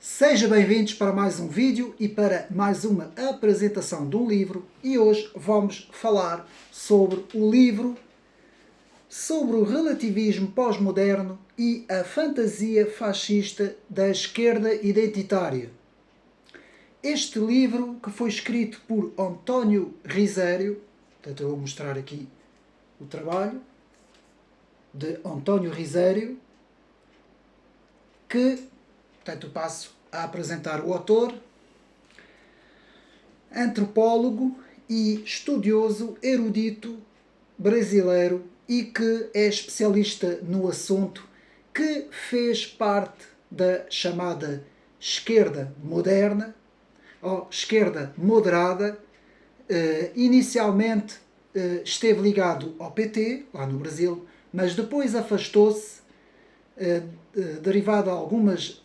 Sejam bem-vindos para mais um vídeo e para mais uma apresentação de um livro, e hoje vamos falar sobre o livro sobre o relativismo pós-moderno e a fantasia fascista da esquerda identitária. Este livro, que foi escrito por António Risério, portanto eu vou mostrar aqui o trabalho de António Risério, que, portanto, passo a apresentar o autor, antropólogo e estudioso erudito brasileiro e que é especialista no assunto, que fez parte da chamada esquerda moderna ou esquerda moderada. Inicialmente esteve ligado ao PT, lá no Brasil, mas depois afastou-se, derivado a algumas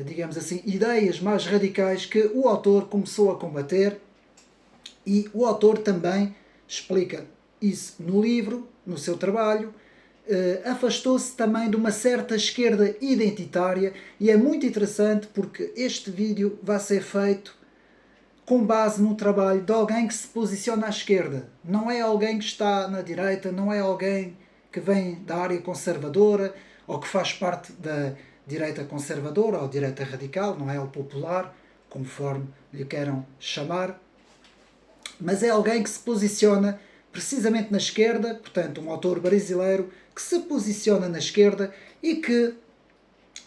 digamos assim, ideias mais radicais que o autor começou a combater, e o autor também explica isso no livro, no seu trabalho. Afastou-se também de uma certa esquerda identitária, e é muito interessante porque este vídeo vai ser feito com base no trabalho de alguém que se posiciona à esquerda. Não é alguém que está na direita, não é alguém que vem da área conservadora ou que faz parte da direita conservadora ou direita radical, não é o popular, conforme lhe queiram chamar, mas é alguém que se posiciona precisamente na esquerda, portanto um autor brasileiro que se posiciona na esquerda e que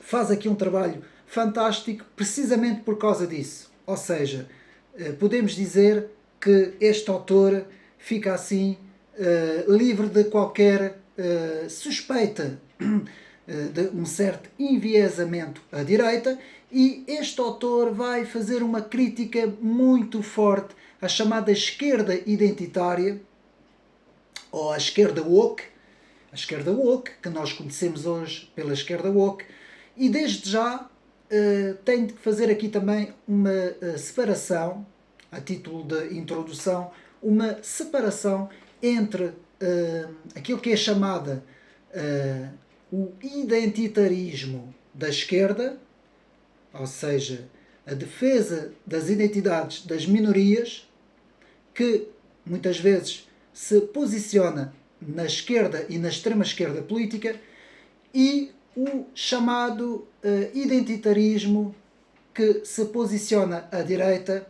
faz aqui um trabalho fantástico precisamente por causa disso. Ou seja, podemos dizer que este autor fica assim livre de qualquer suspeita de um certo enviesamento à direita, e este autor vai fazer uma crítica muito forte à chamada esquerda identitária, ou à esquerda woke, a esquerda woke, que nós conhecemos hoje pela esquerda woke, e desde já tenho de fazer aqui também uma separação, a título de introdução, uma separação entre aquilo que é chamada o identitarismo da esquerda, ou seja, a defesa das identidades das minorias, que muitas vezes se posiciona na esquerda e na extrema-esquerda política, e o chamado identitarismo que se posiciona à direita,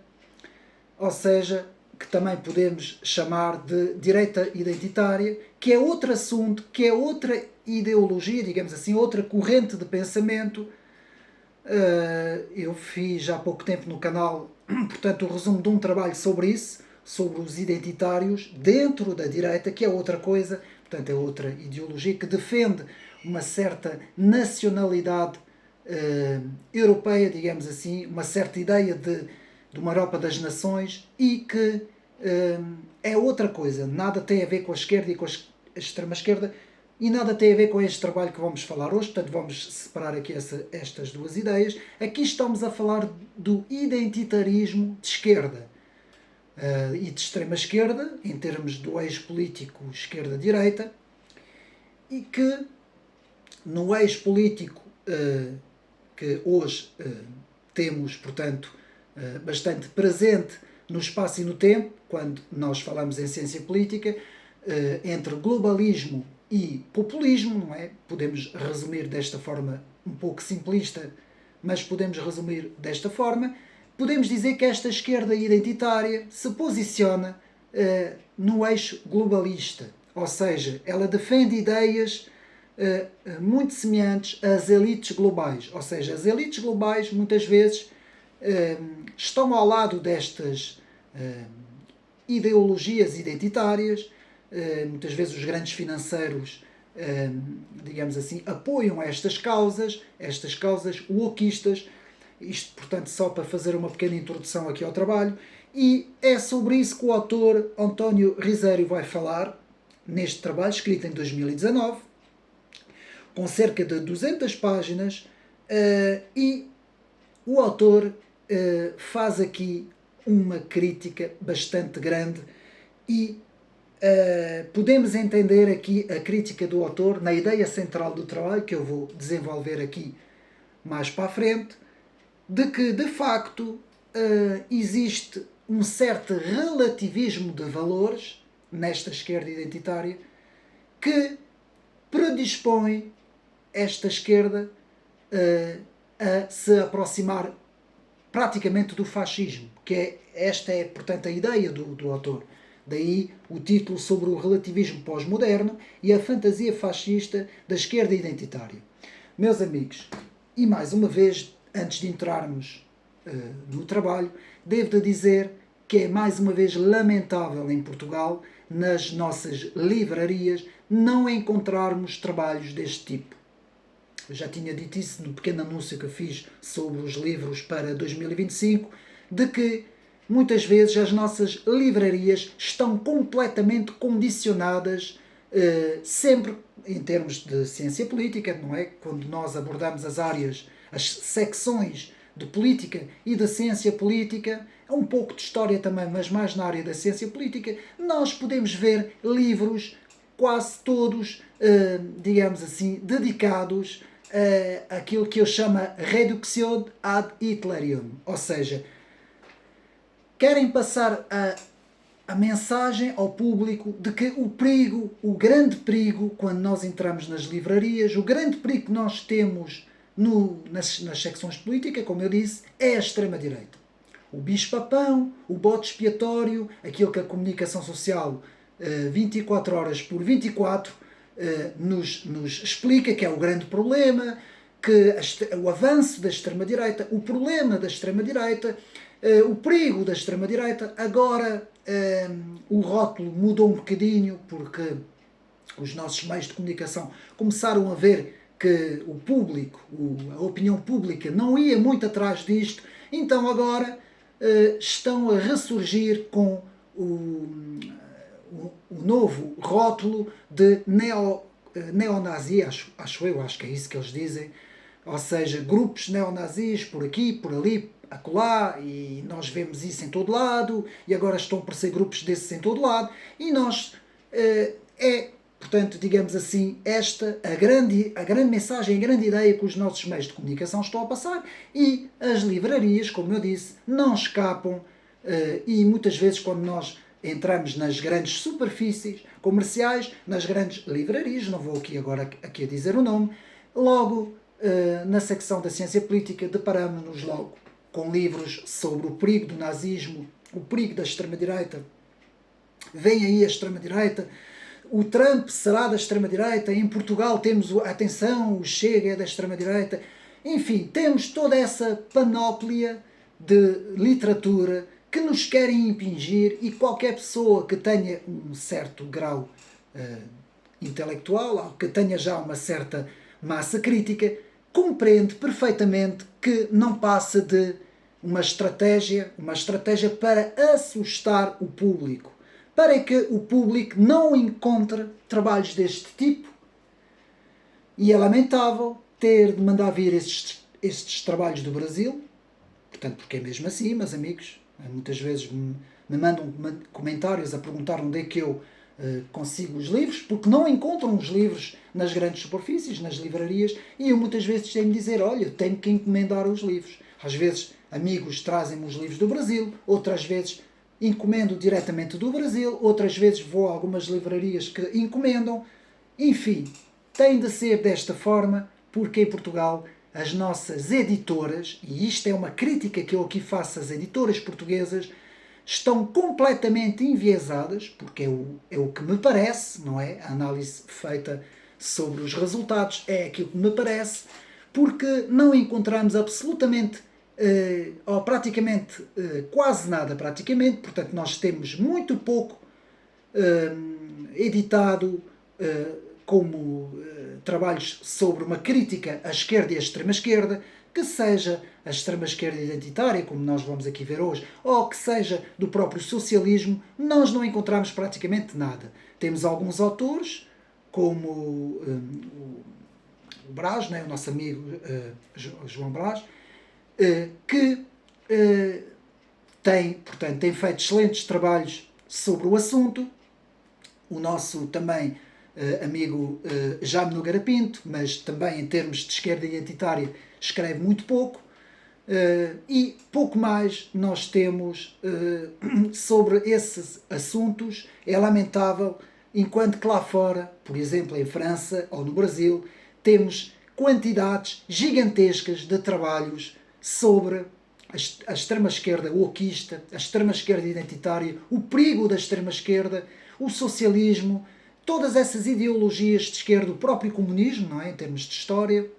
ou seja, que também podemos chamar de direita identitária, que é outro assunto, que é outra ideologia, digamos assim, outra corrente de pensamento. Eu fiz há pouco tempo no canal, portanto, o resumo de um trabalho sobre isso, sobre os identitários dentro da direita, que é outra coisa, portanto, é outra ideologia que defende uma certa nacionalidade europeia, digamos assim, uma certa ideia de uma Europa das nações, e que é outra coisa, nada tem a ver com a esquerda e com a extrema-esquerda, e nada tem a ver com este trabalho que vamos falar hoje. Portanto, vamos separar aqui estas duas ideias. Aqui estamos a falar do identitarismo de esquerda e de extrema-esquerda, em termos do eixo político esquerda-direita, e que no eixo político que hoje temos, portanto, bastante presente no espaço e no tempo, quando nós falamos em ciência política, entre globalismo e populismo, não é? Podemos resumir desta forma um pouco simplista, mas podemos resumir desta forma. Podemos dizer que esta esquerda identitária se posiciona no eixo globalista, ou seja, ela defende ideias muito semelhantes às elites globais, ou seja, as elites globais muitas vezes estão ao lado destas ideologias identitárias. Muitas vezes os grandes financeiros, digamos assim, apoiam estas causas wokistas. Isto, portanto, só para fazer uma pequena introdução aqui ao trabalho, e é sobre isso que o autor António Risério vai falar neste trabalho, escrito em 2019, com cerca de 200 páginas, e o autor faz aqui uma crítica bastante grande, e podemos entender aqui a crítica do autor na ideia central do trabalho, que eu vou desenvolver aqui mais para a frente, de que, de facto, existe um certo relativismo de valores nesta esquerda identitária que predispõe esta esquerda a se aproximar praticamente do fascismo, que esta é, portanto, a ideia do autor. Daí o título sobre o relativismo pós-moderno e a fantasia fascista da esquerda identitária. Meus amigos, e mais uma vez, antes de entrarmos no trabalho, devo dizer que é mais uma vez lamentável em Portugal, nas nossas livrarias, não encontrarmos trabalhos deste tipo. Eu já tinha dito isso no pequeno anúncio que eu fiz sobre os livros para 2025, de que muitas vezes as nossas livrarias estão completamente condicionadas, sempre em termos de ciência política, não é? Quando nós abordamos as áreas, as secções de política e da ciência política, é um pouco de história também, mas mais na área da ciência política, nós podemos ver livros quase todos, digamos assim, dedicados àquilo que eu chamo reductio ad Hitlerium, ou seja, querem passar a mensagem ao público de que o perigo, o grande perigo, quando nós entramos nas livrarias, o grande perigo que nós temos nas secções de política, como eu disse, é a extrema-direita. O bicho-papão, o bode expiatório, aquilo que a comunicação social 24 horas por 24 nos explica que é o grande problema, que o avanço da extrema-direita, o problema da extrema-direita, o perigo da extrema-direita. Agora o rótulo mudou um bocadinho porque os nossos meios de comunicação começaram a ver que o público, a opinião pública não ia muito atrás disto, então agora estão a ressurgir com o novo rótulo de neonazi, acho que é isso que eles dizem, ou seja, grupos neonazis por aqui, por ali, acolá, e nós vemos isso em todo lado, e agora estão a aparecer grupos desses em todo lado, e nós, portanto, digamos assim, esta a grande mensagem, a grande ideia que os nossos meios de comunicação estão a passar, e as livrarias, como eu disse, não escapam, e muitas vezes quando nós entramos nas grandes superfícies comerciais, nas grandes livrarias, não vou aqui agora a dizer o nome, logo na secção da ciência política deparamos-nos logo com livros sobre o perigo do nazismo, o perigo da extrema-direita. Vem aí a extrema-direita, o Trump será da extrema-direita, em Portugal temos, atenção, o Chega é da extrema-direita. Enfim, temos toda essa panóplia de literatura que nos querem impingir, e qualquer pessoa que tenha um certo grau intelectual, ou que tenha já uma certa massa crítica, compreende perfeitamente que não passa de uma estratégia para assustar o público, para que o público não encontre trabalhos deste tipo. E é lamentável ter de mandar vir estes trabalhos do Brasil, portanto, porque é mesmo assim, meus amigos. Muitas vezes me mandam comentários a perguntar onde é que eu consigo os livros, porque não encontram os livros nas grandes superfícies, nas livrarias, e eu muitas vezes tenho de dizer, olha, tenho que encomendar os livros. Às vezes amigos trazem-me os livros do Brasil, outras vezes encomendo diretamente do Brasil, outras vezes vou a algumas livrarias que encomendam. Enfim, tem de ser desta forma, porque em Portugal as nossas editoras, e isto é uma crítica que eu aqui faço às editoras portuguesas, estão completamente enviesadas, porque é o que me parece, não é? A análise feita sobre os resultados é aquilo que me parece, porque não encontramos absolutamente, ou praticamente, quase nada praticamente, portanto nós temos muito pouco editado como trabalhos sobre uma crítica à esquerda e à extrema-esquerda, que seja a extrema-esquerda identitária, como nós vamos aqui ver hoje, ou que seja do próprio socialismo, nós não encontramos praticamente nada. Temos alguns autores, como o Brás, né, o nosso amigo João Brás, que tem feito excelentes trabalhos sobre o assunto. O nosso também amigo Jaime Nogueira Pinto, mas também em termos de esquerda identitária escreve muito pouco. E pouco mais nós temos sobre esses assuntos. É lamentável, enquanto que lá fora, por exemplo em França ou no Brasil, temos quantidades gigantescas de trabalhos sobre a extrema-esquerda wokista, a extrema-esquerda identitária, o perigo da extrema-esquerda, o socialismo, todas essas ideologias de esquerda, o próprio comunismo, não é? Em termos de história.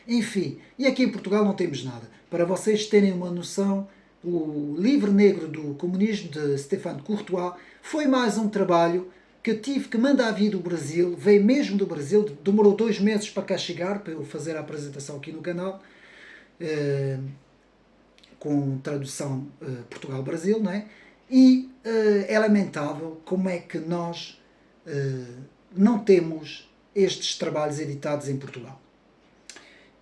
Enfim, e aqui em Portugal não temos nada. Para vocês terem uma noção, o Livro Negro do Comunismo, de Stéphane Courtois, foi mais um trabalho que tive que mandar vir do Brasil, veio mesmo do Brasil, demorou 2 meses para cá chegar, para eu fazer a apresentação aqui no canal, com tradução Portugal-Brasil, não é? E é lamentável como é que nós não temos estes trabalhos editados em Portugal.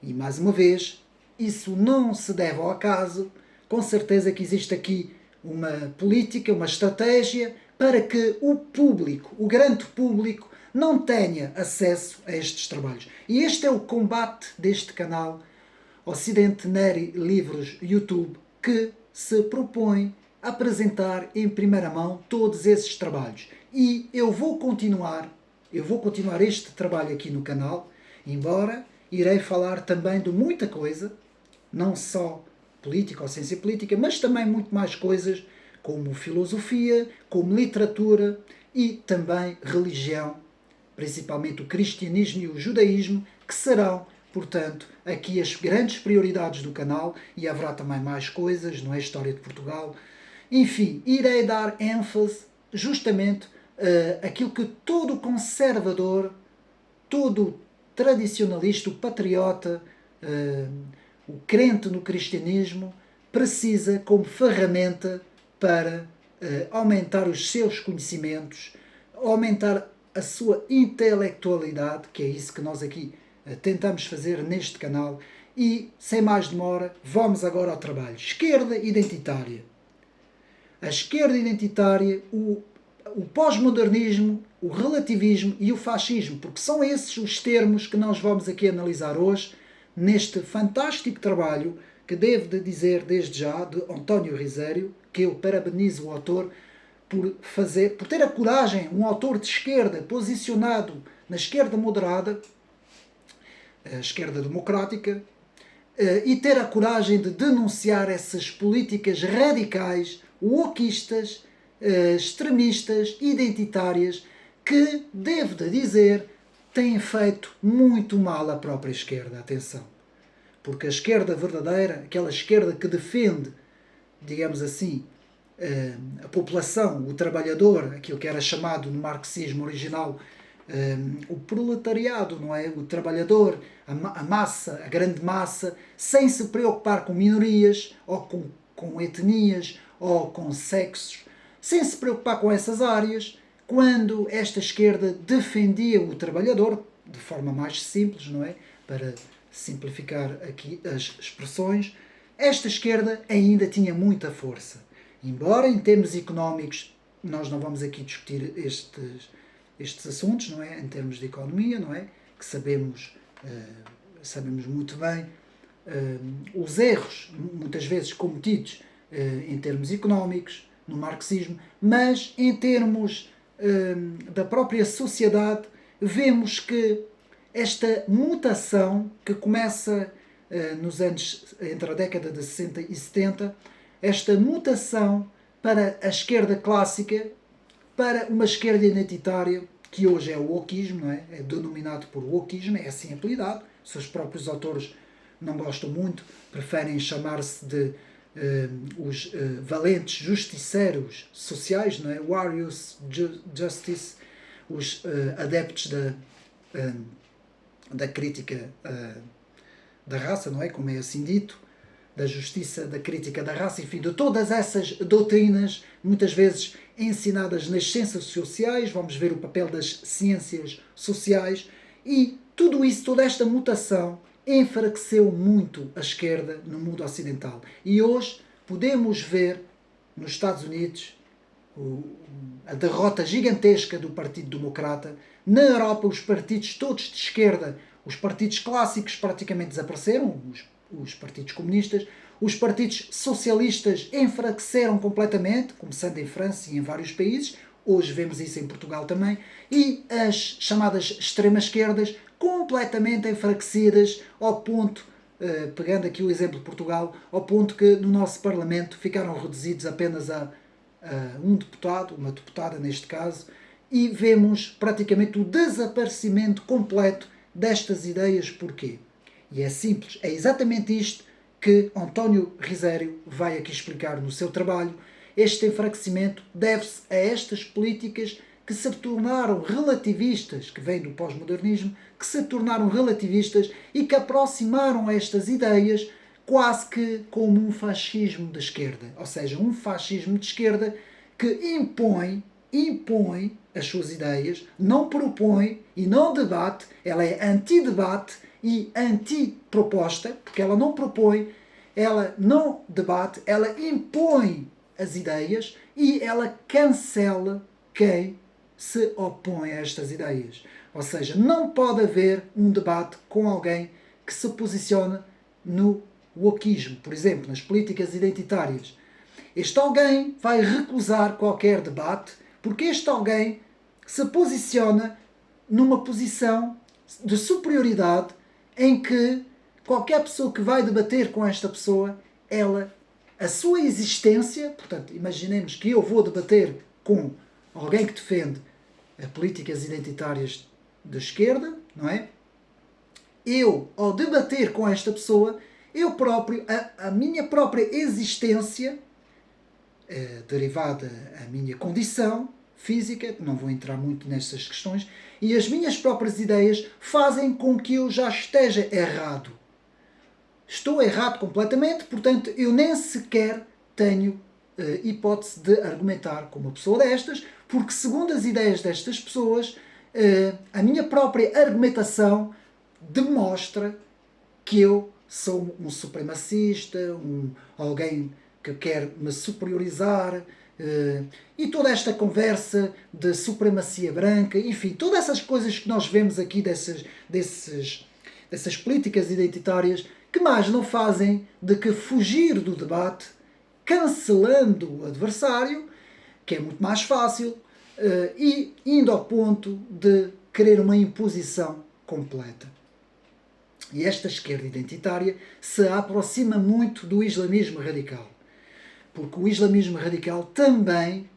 E mais uma vez, isso não se deve ao acaso, com certeza que existe aqui uma política, uma estratégia para que o público, o grande público, não tenha acesso a estes trabalhos. E este é o combate deste canal Ocidente Neri Livros YouTube, que se propõe a apresentar em primeira mão todos esses trabalhos. E eu vou continuar este trabalho aqui no canal, embora irei falar também de muita coisa, não só política ou ciência política, mas também muito mais coisas como filosofia, como literatura e também religião, principalmente o cristianismo e o judaísmo, que serão, portanto, aqui as grandes prioridades do canal, e haverá também mais coisas, não é? História de Portugal. Enfim, irei dar ênfase justamente àquilo que todo conservador, todo tradicionalista, o patriota, o crente no cristianismo, precisa como ferramenta para aumentar os seus conhecimentos, aumentar a sua intelectualidade, que é isso que nós aqui tentamos fazer neste canal. E, sem mais demora, vamos agora ao trabalho. Esquerda identitária. A esquerda identitária, o pós-modernismo, o relativismo e o fascismo, porque são esses os termos que nós vamos aqui analisar hoje, neste fantástico trabalho que devo de dizer desde já, de António Risério, que eu parabenizo o autor por ter a coragem, um autor de esquerda, posicionado na esquerda moderada, a esquerda democrática, e ter a coragem de denunciar essas políticas radicais, wokistas, extremistas, identitárias, que, devo de dizer, têm feito muito mal à própria esquerda. Atenção. Porque a esquerda verdadeira, aquela esquerda que defende, digamos assim, a população, o trabalhador, aquilo que era chamado no marxismo original o proletariado, não é? O trabalhador, a massa, a grande massa, sem se preocupar com minorias, ou com etnias, ou com sexos, sem se preocupar com essas áreas, quando esta esquerda defendia o trabalhador, de forma mais simples, não é? Para simplificar aqui as expressões, esta esquerda ainda tinha muita força. Embora em termos económicos, nós não vamos aqui discutir estes assuntos, não é? Em termos de economia, não é? Que sabemos muito bem os erros, muitas vezes cometidos em termos económicos, no marxismo, mas em termos da própria sociedade, vemos que esta mutação que começa nos anos entre a década de 60 e 70, esta mutação para a esquerda clássica, para uma esquerda identitária, que hoje é o wokismo, não é? É denominado por wokismo, é assim apelidado. Seus próprios autores não gostam muito, preferem chamar-se de os valentes justiceiros sociais, não é? Warriors Justice, os adeptos da crítica da raça, não é? Como é assim dito, da justiça, da crítica da raça, enfim, de todas essas doutrinas, muitas vezes ensinadas nas ciências sociais. Vamos ver o papel das ciências sociais, e tudo isso, toda esta mutação, enfraqueceu muito a esquerda no mundo ocidental. E hoje podemos ver nos Estados Unidos a derrota gigantesca do Partido Democrata. Na Europa, os partidos todos de esquerda, os partidos clássicos praticamente desapareceram, os partidos comunistas, os partidos socialistas enfraqueceram completamente, começando em França e em vários países, hoje vemos isso em Portugal também, e as chamadas extremas-esquerdas completamente enfraquecidas ao ponto, pegando aqui o exemplo de Portugal, ao ponto que no nosso Parlamento ficaram reduzidos apenas a um deputado, uma deputada neste caso, e vemos praticamente o desaparecimento completo destas ideias. Porquê? E é simples, é exatamente isto que António Risério vai aqui explicar no seu trabalho. Este enfraquecimento deve-se a estas políticas que se tornaram relativistas, que vêm do pós-modernismo, que se tornaram relativistas e que aproximaram estas ideias quase que como um fascismo de esquerda. Ou seja, um fascismo de esquerda que impõe as suas ideias, não propõe e não debate, ela é anti-debate e anti-proposta, porque ela não propõe, ela não debate, ela impõe as ideias e ela cancela quem se opõe a estas ideias. Ou seja, não pode haver um debate com alguém que se posiciona no wokismo, por exemplo, nas políticas identitárias. Este alguém vai recusar qualquer debate porque este alguém se posiciona numa posição de superioridade em que qualquer pessoa que vai debater com esta pessoa, a sua existência, portanto, imaginemos que eu vou debater com alguém que defende políticas identitárias de esquerda, não é? Eu, ao debater com esta pessoa, eu próprio, a minha própria existência, derivada à minha condição física, não vou entrar muito nessas questões, e as minhas próprias ideias fazem com que eu já esteja errado. Estou errado completamente, portanto, eu nem sequer tenho hipótese de argumentar com uma pessoa destas, porque segundo as ideias destas pessoas, a minha própria argumentação demonstra que eu sou um supremacista, alguém que quer me superiorizar, e toda esta conversa de supremacia branca, enfim, todas essas coisas que nós vemos aqui dessas políticas identitárias, que mais não fazem de que fugir do debate, cancelando o adversário, que é muito mais fácil, e indo ao ponto de querer uma imposição completa. E esta esquerda identitária se aproxima muito do islamismo radical. Porque o islamismo radical também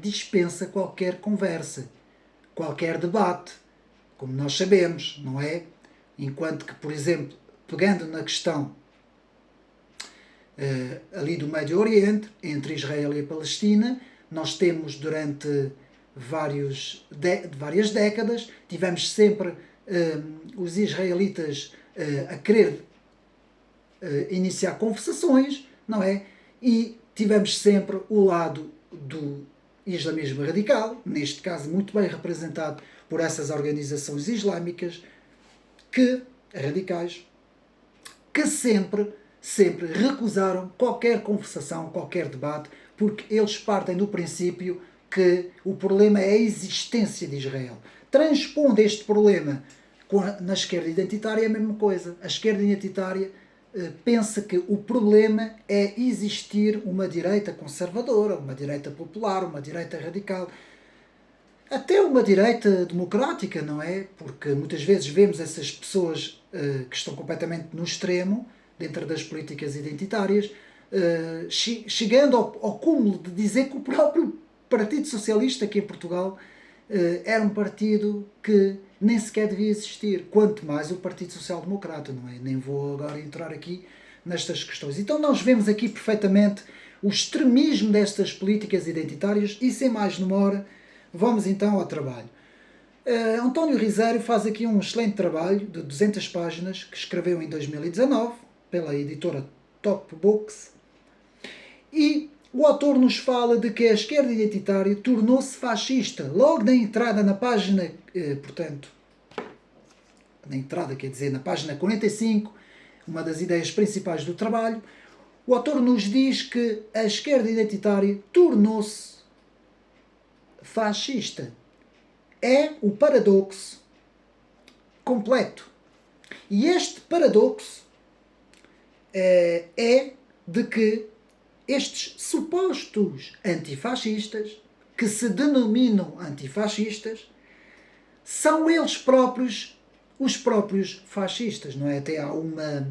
dispensa qualquer conversa, qualquer debate, como nós sabemos, não é? Enquanto que, por exemplo, pegando na questão ali do Médio Oriente, entre Israel e a Palestina, nós temos durante várias décadas, tivemos sempre os israelitas a querer iniciar conversações, não é? E tivemos sempre o lado do islamismo radical, neste caso muito bem representado por essas organizações islâmicas radicais, que sempre recusaram qualquer conversação, qualquer debate, porque eles partem do princípio que o problema é a existência de Israel. Transpondo este problema na esquerda identitária é a mesma coisa. A esquerda identitária pensa que o problema é existir uma direita conservadora, uma direita popular, uma direita radical, até uma direita democrática, não é? Porque muitas vezes vemos essas pessoas que estão completamente no extremo, dentro das políticas identitárias, chegando ao cúmulo de dizer que o próprio Partido Socialista aqui em Portugal era um partido que nem sequer devia existir, quanto mais o Partido Social Democrata, não é? Nem vou agora entrar aqui nestas questões. Então nós vemos aqui perfeitamente o extremismo destas políticas identitárias e sem mais demora, vamos então ao trabalho. António Risério faz aqui um excelente trabalho de 200 páginas que escreveu em 2019 pela editora Top Books, e o autor nos fala de que a esquerda identitária tornou-se fascista logo na entrada na página, na página 45, uma das ideias principais do trabalho. O autor nos diz que a esquerda identitária tornou-se fascista. É o paradoxo completo. E este paradoxo é de que estes supostos antifascistas, que se denominam antifascistas, são eles próprios os próprios fascistas, não é? Até há uma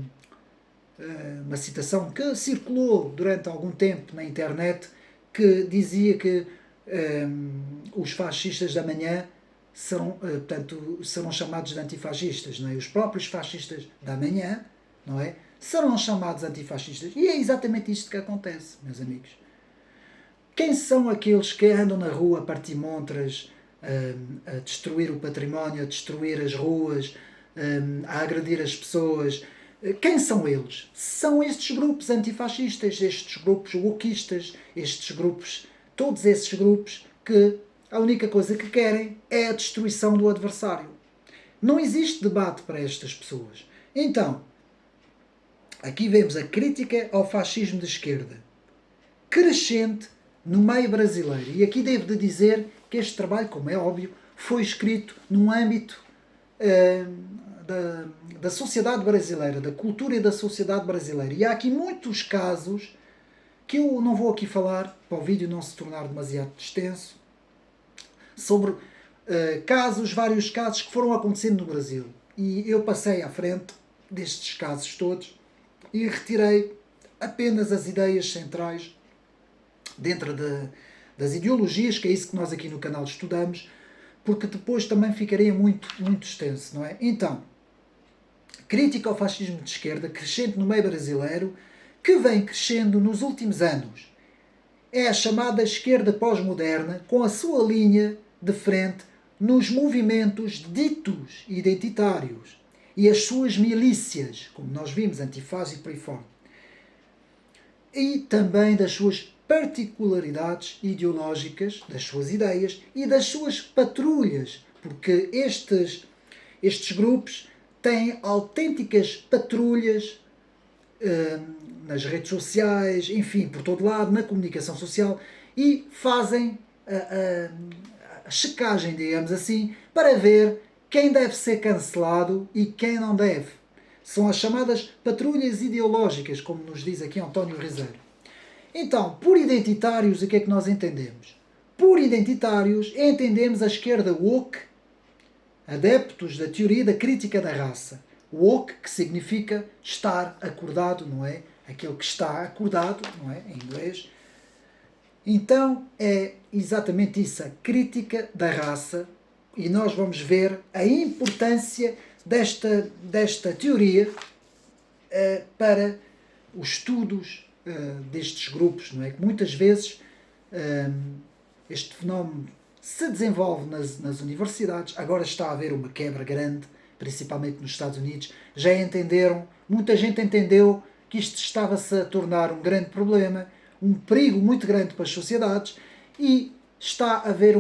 citação que circulou durante algum tempo na internet que dizia que os fascistas da manhã serão chamados de antifascistas, não é? Os próprios fascistas da manhã, não é? Serão chamados antifascistas. E é exatamente isto que acontece, meus amigos. Quem são aqueles que andam na rua a partir montras, a destruir o património, a destruir as ruas, a agredir as pessoas? Quem são eles? São estes grupos antifascistas, estes grupos wokistas, estes grupos, todos esses grupos que a única coisa que querem é a destruição do adversário. Não existe debate para estas pessoas. Então, aqui vemos a crítica ao fascismo de esquerda, crescente no meio brasileiro. E aqui devo de dizer que este trabalho, como é óbvio, foi escrito num âmbito da sociedade brasileira, da cultura e da sociedade brasileira. E há aqui muitos casos que eu não vou aqui falar, para o vídeo não se tornar demasiado extenso, sobre vários casos que foram acontecendo no Brasil. E eu passei à frente destes casos todos e retirei apenas as ideias centrais dentro das ideologias, que é isso que nós aqui no canal estudamos, porque depois também ficaria muito extenso, não é? Então, crítica ao fascismo de esquerda, crescente no meio brasileiro, que vem crescendo nos últimos anos. É a chamada esquerda pós-moderna, com a sua linha de frente nos movimentos ditos identitários e as suas milícias, como nós vimos, Antifaz e por aí fora. E também das suas particularidades ideológicas, das suas ideias e das suas patrulhas, porque estes grupos têm autênticas patrulhas nas redes sociais, enfim, por todo lado, na comunicação social, e fazem a checagem, digamos assim, para ver quem deve ser cancelado e quem não deve. São as chamadas patrulhas ideológicas, como nos diz aqui António Rizeiro. Então, por identitários, o que é que nós entendemos? Por identitários, entendemos a esquerda woke, adeptos da teoria da crítica da raça. Woke, que significa estar acordado, não é? Aquele que está acordado, não é? Em inglês. Então, é exatamente isso, a crítica da raça, e nós vamos ver a importância desta teoria para os estudos destes grupos, não é? Que muitas vezes este fenómeno se desenvolve nas universidades, agora está a haver uma quebra grande, principalmente nos Estados Unidos, já entenderam, muita gente entendeu que isto estava-se a tornar um grande problema, um perigo muito grande para as sociedades, e está a haver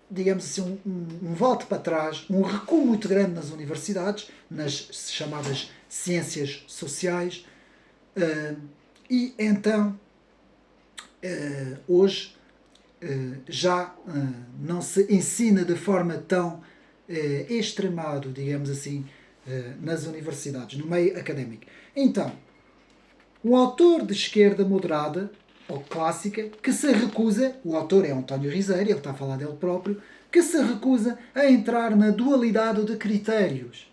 digamos assim, um volta para trás, um recuo muito grande nas universidades, nas chamadas ciências sociais, e então hoje já não se ensina de forma tão extremado, digamos assim, nas universidades, no meio académico. Então, um autor de esquerda moderada, ou clássica, que se recusa, o autor é António Rizeiro, ele está a falar dele próprio, que se recusa a entrar na dualidade de critérios.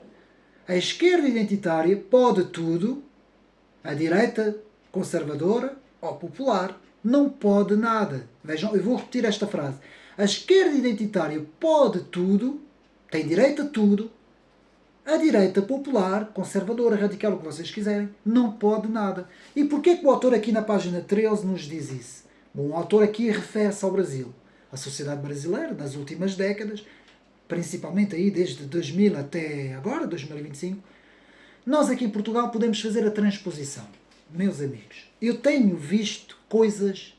A esquerda identitária pode tudo, a direita conservadora ou popular não pode nada. Vejam, eu vou repetir esta frase. A esquerda identitária pode tudo, tem direito a tudo, a direita popular, conservadora, radical, o que vocês quiserem, não pode nada. E porquê que o autor aqui na página 13 nos diz isso? Bom, o autor aqui refere-se ao Brasil. A sociedade brasileira, nas últimas décadas, principalmente aí desde 2000 até agora, 2025, nós aqui em Portugal podemos fazer a transposição. Meus amigos, eu tenho visto coisas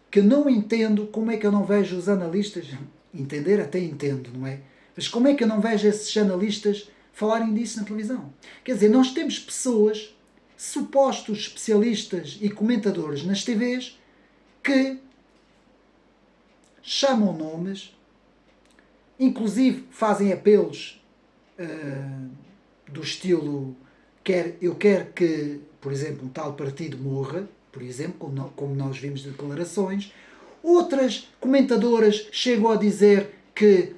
que não entendo, como é que eu não vejo os analistas, entender até entendo, não é? Mas como é que eu não vejo esses analistas falarem disso na televisão? Quer dizer, nós temos pessoas, supostos especialistas e comentadores nas TVs, que chamam nomes, inclusive fazem apelos do estilo eu quero que, por exemplo, um tal partido morra, por exemplo, como nós vimos de declarações. Outras comentadoras chegam a dizer que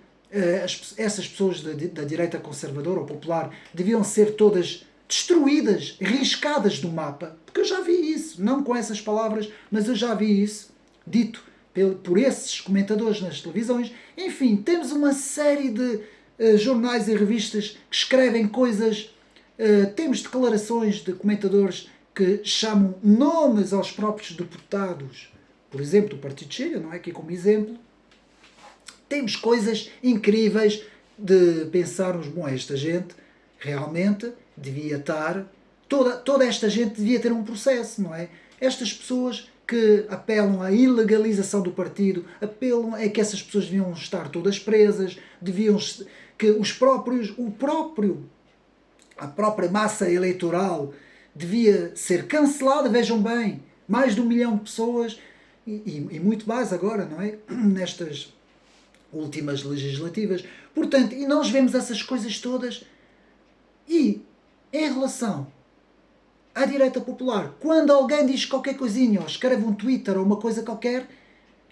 essas pessoas da direita conservadora ou popular deviam ser todas destruídas, riscadas do mapa. Porque eu já vi isso, não com essas palavras, mas eu já vi isso dito por esses comentadores nas televisões. Enfim, temos uma série de jornais e revistas que escrevem coisas. Temos declarações de comentadores que chamam nomes aos próprios deputados, por exemplo, do Partido Chega, não é? Aqui como exemplo. Temos coisas incríveis de pensarmos, bom, esta gente realmente devia estar, toda esta gente devia ter um processo, não é? Estas pessoas que apelam à ilegalização do partido, apelam a que essas pessoas deviam estar todas presas, que a própria massa eleitoral devia ser cancelada, vejam bem, mais de 1 milhão de pessoas, e muito mais agora, não é? Nestas últimas legislativas. Portanto, e nós vemos essas coisas todas, e em relação à direita popular, quando alguém diz qualquer coisinha, ou escreve um Twitter ou uma coisa qualquer,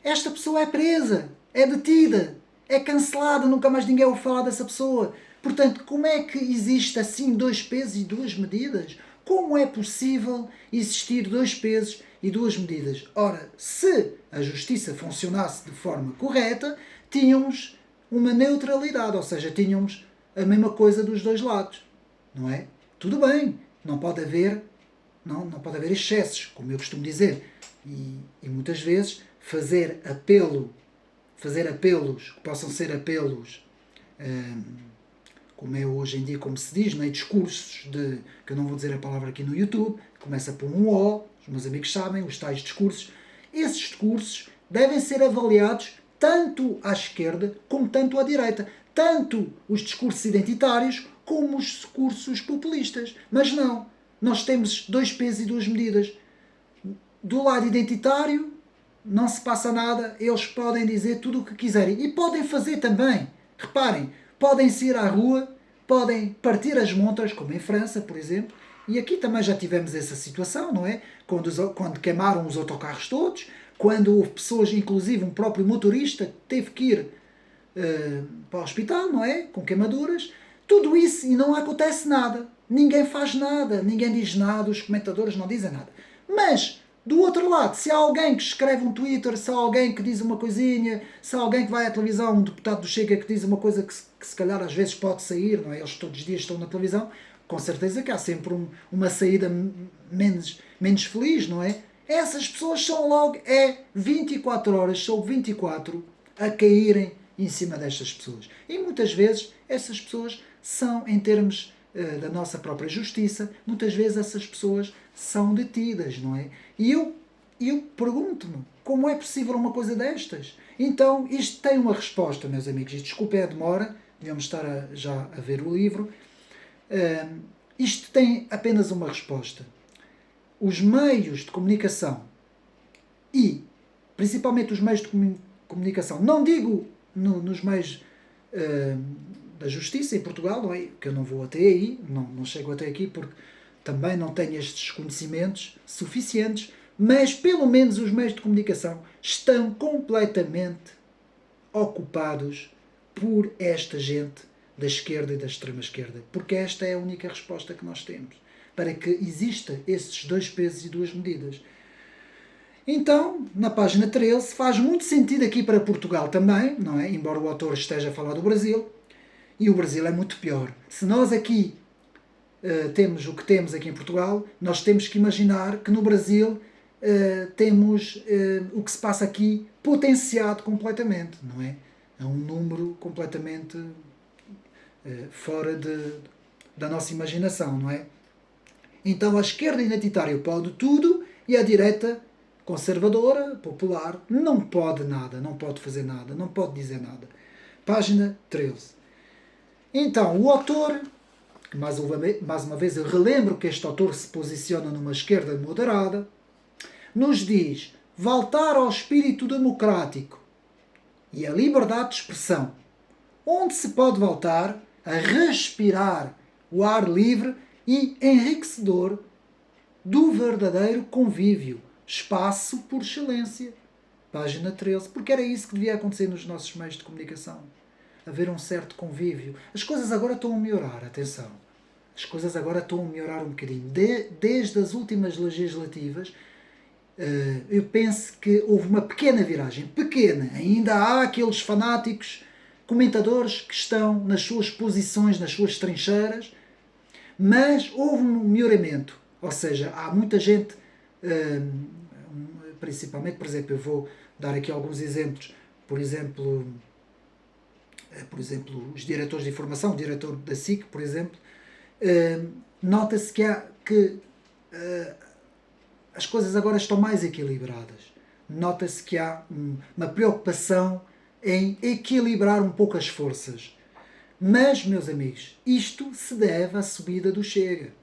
esta pessoa é presa, é detida, é cancelada, nunca mais ninguém ouve falar dessa pessoa. Portanto, como é que existe assim 2 pesos e 2 medidas? Como é possível existir 2 pesos e 2 medidas? Ora, se a justiça funcionasse de forma correta, tínhamos uma neutralidade, ou seja, tínhamos a mesma coisa dos dois lados, não é? Tudo bem, não pode haver excessos, como eu costumo dizer, e muitas vezes fazer apelos que possam ser apelos, como é hoje em dia, como se diz, não é? Discursos que eu não vou dizer a palavra aqui no YouTube, começa por um O, os meus amigos sabem, os tais discursos. Esses discursos devem ser avaliados tanto à esquerda como tanto à direita, tanto os discursos identitários como os discursos populistas. Mas não, nós temos 2 pesos e 2 medidas. Do lado identitário não se passa nada, eles podem dizer tudo o que quiserem e podem fazer também. Reparem, podem ir à rua, podem partir as montras, como em França, por exemplo, e aqui também já tivemos essa situação, não é? Quando queimaram os autocarros todos, quando houve pessoas, inclusive um próprio motorista, teve que ir para o hospital, não é? Com queimaduras. Tudo isso e não acontece nada. Ninguém faz nada, ninguém diz nada, os comentadores não dizem nada. Mas, do outro lado, se há alguém que escreve um Twitter, se há alguém que diz uma coisinha, se há alguém que vai à televisão, um deputado do Chega que diz uma coisa que se calhar às vezes pode sair, não é? Eles todos os dias estão na televisão, com certeza que há sempre uma saída menos feliz, não é? Essas pessoas são logo, 24 horas sobre 24 a caírem em cima destas pessoas. E muitas vezes essas pessoas são, em termos da nossa própria justiça, muitas vezes essas pessoas são detidas, não é? E eu pergunto-me, como é possível uma coisa destas? Então, isto tem uma resposta, meus amigos, e desculpem a demora, devemos estar já a ver o livro. Isto tem apenas uma resposta. Os meios de comunicação e, principalmente os meios de comunicação, não digo nos meios da justiça em Portugal, não é? Que eu não vou até aí, não chego até aqui porque também não tenho estes conhecimentos suficientes, mas pelo menos os meios de comunicação estão completamente ocupados por esta gente da esquerda e da extrema-esquerda, porque esta é a única resposta que nós temos para que exista esses 2 pesos e 2 medidas. Então, na página 13, faz muito sentido aqui para Portugal também, não é? Embora o autor esteja a falar do Brasil, e o Brasil é muito pior. Se nós aqui temos o que temos aqui em Portugal, nós temos que imaginar que no Brasil temos o que se passa aqui potenciado completamente, não é? É um número completamente fora da nossa imaginação, não é? Então a esquerda identitária pode tudo e a direita conservadora, popular, não pode nada, não pode fazer nada, não pode dizer nada. Página 13. Então, o autor, mais uma vez eu relembro que este autor se posiciona numa esquerda moderada, nos diz voltar ao espírito democrático e a liberdade de expressão, onde se pode voltar a respirar o ar livre e enriquecedor do verdadeiro convívio, espaço por excelência. Página 13, porque era isso que devia acontecer nos nossos meios de comunicação. Haver um certo convívio. As coisas agora estão a melhorar, atenção. As coisas agora estão a melhorar um bocadinho. Desde as últimas legislativas, eu penso que houve uma pequena viragem. Pequena. Ainda há aqueles fanáticos comentadores que estão nas suas posições, nas suas trincheiras, mas houve um melhoramento. Ou seja, há muita gente, principalmente, por exemplo, eu vou dar aqui alguns exemplos. Por exemplo, os diretores de informação, o diretor da SIC, por exemplo, nota-se que as coisas agora estão mais equilibradas. Nota-se que há uma preocupação em equilibrar um pouco as forças. Mas, meus amigos, isto se deve à subida do Chega.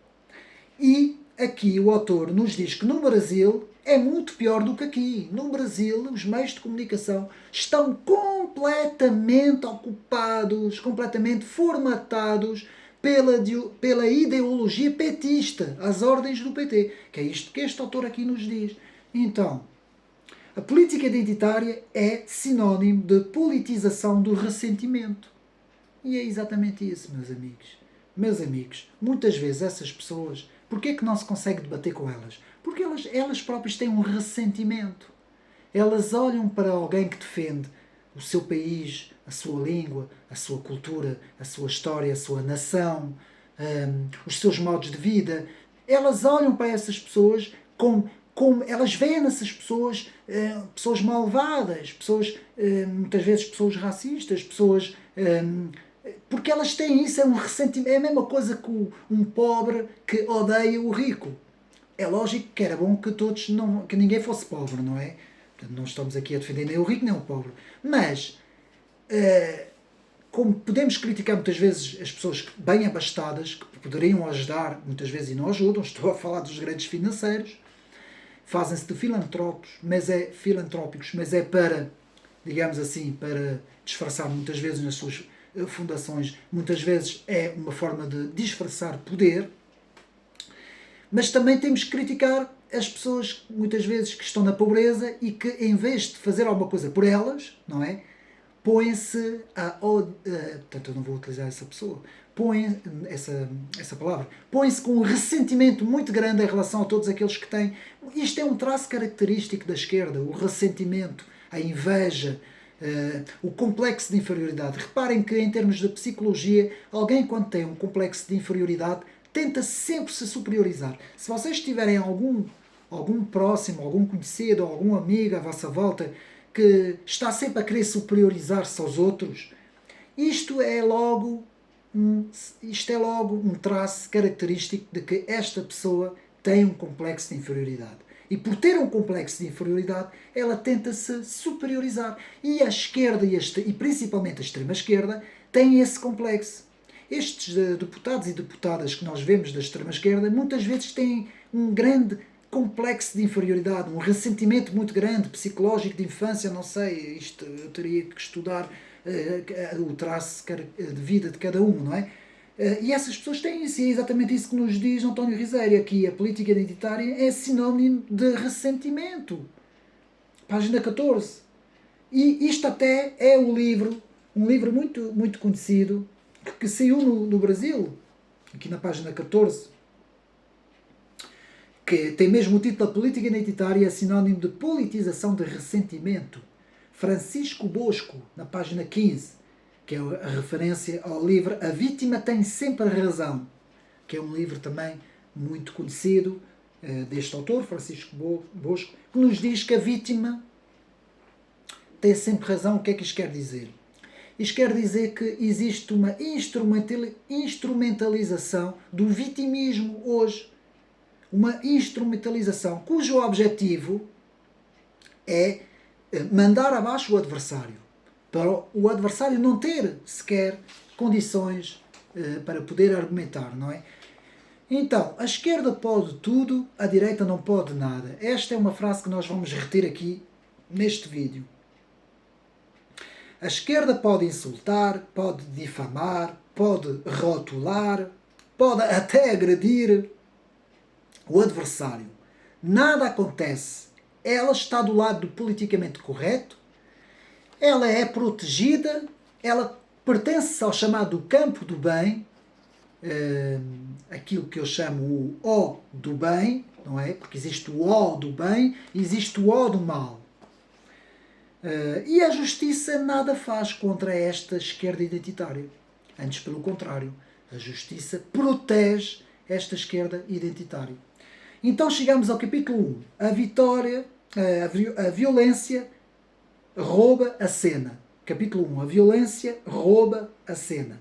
E aqui o autor nos diz que no Brasil é muito pior do que aqui. No Brasil, os meios de comunicação estão completamente ocupados, completamente formatados pela ideologia petista, às ordens do PT. Que é isto que este autor aqui nos diz. Então, a política identitária é sinónimo de politização do ressentimento. E é exatamente isso, meus amigos. Meus amigos, muitas vezes essas pessoas, porquê é que não se consegue debater com elas? Porque elas próprias têm um ressentimento. Elas olham para alguém que defende o seu país, a sua língua, a sua cultura, a sua história, a sua nação, os seus modos de vida. Elas olham para essas pessoas como elas veem nessas pessoas pessoas malvadas, pessoas, muitas vezes pessoas racistas, pessoas... porque elas têm isso, é um ressentimento. É a mesma coisa que um pobre que odeia o rico. É lógico que era bom que ninguém fosse pobre, não é? Portanto, não estamos aqui a defender nem o rico nem o pobre. Mas, como podemos criticar muitas vezes as pessoas bem abastadas, que poderiam ajudar muitas vezes e não ajudam, estou a falar dos grandes financeiros, fazem-se de filantrópicos, mas é para, digamos assim, para disfarçar muitas vezes nas suas fundações, muitas vezes é uma forma de disfarçar poder, mas também temos que criticar as pessoas, muitas vezes, que estão na pobreza e que, em vez de fazer alguma coisa por elas, não é? Põem-se portanto, eu não vou utilizar essa palavra. Põem-se com um ressentimento muito grande em relação a todos aqueles que têm. Isto é um traço característico da esquerda, o ressentimento, a inveja, o complexo de inferioridade. Reparem que, em termos de psicologia, alguém quando tem um complexo de inferioridade tenta sempre se superiorizar. Se vocês tiverem algum próximo, algum conhecido, algum amigo à vossa volta que está sempre a querer superiorizar-se aos outros, isto é logo um traço característico de que esta pessoa tem um complexo de inferioridade. E por ter um complexo de inferioridade, ela tenta se superiorizar. E a esquerda, e principalmente a extrema-esquerda, têm esse complexo. Estes deputados e deputadas que nós vemos da extrema-esquerda, muitas vezes têm um grande complexo de inferioridade, um ressentimento muito grande, psicológico, de infância, não sei, isto eu teria que estudar o traço de vida de cada um, não é? E essas pessoas têm isso, e é exatamente isso que nos diz António Risério aqui. A política identitária é sinónimo de ressentimento. Página 14. E isto até é um livro muito, muito conhecido, que saiu no Brasil, aqui na página 14, que tem mesmo o título: A política identitária é sinónimo de politização de ressentimento. Francisco Bosco, na página 15, que é a referência ao livro A Vítima Tem Sempre Razão, que é um livro também muito conhecido deste autor, Francisco Bosco, que nos diz que a vítima tem sempre razão. O que é que isto quer dizer? Isto quer dizer que existe uma instrumentalização do vitimismo hoje. Uma instrumentalização cujo objetivo é mandar abaixo o adversário, para o adversário não ter sequer condições para poder argumentar, não é? Então, a esquerda pode tudo, a direita não pode nada. Esta é uma frase que nós vamos reter aqui neste vídeo. A esquerda pode insultar, pode difamar, pode rotular, pode até agredir o adversário. Nada acontece. Ela está do lado do politicamente correto, ela é protegida, ela pertence ao chamado campo do bem, aquilo que eu chamo o O do bem, não é? Porque existe o O do bem e existe o O do mal. E a justiça nada faz contra esta esquerda identitária. Antes, pelo contrário, a justiça protege esta esquerda identitária. Então chegamos ao capítulo 1. A violência rouba a cena. Capítulo 1. A violência rouba a cena.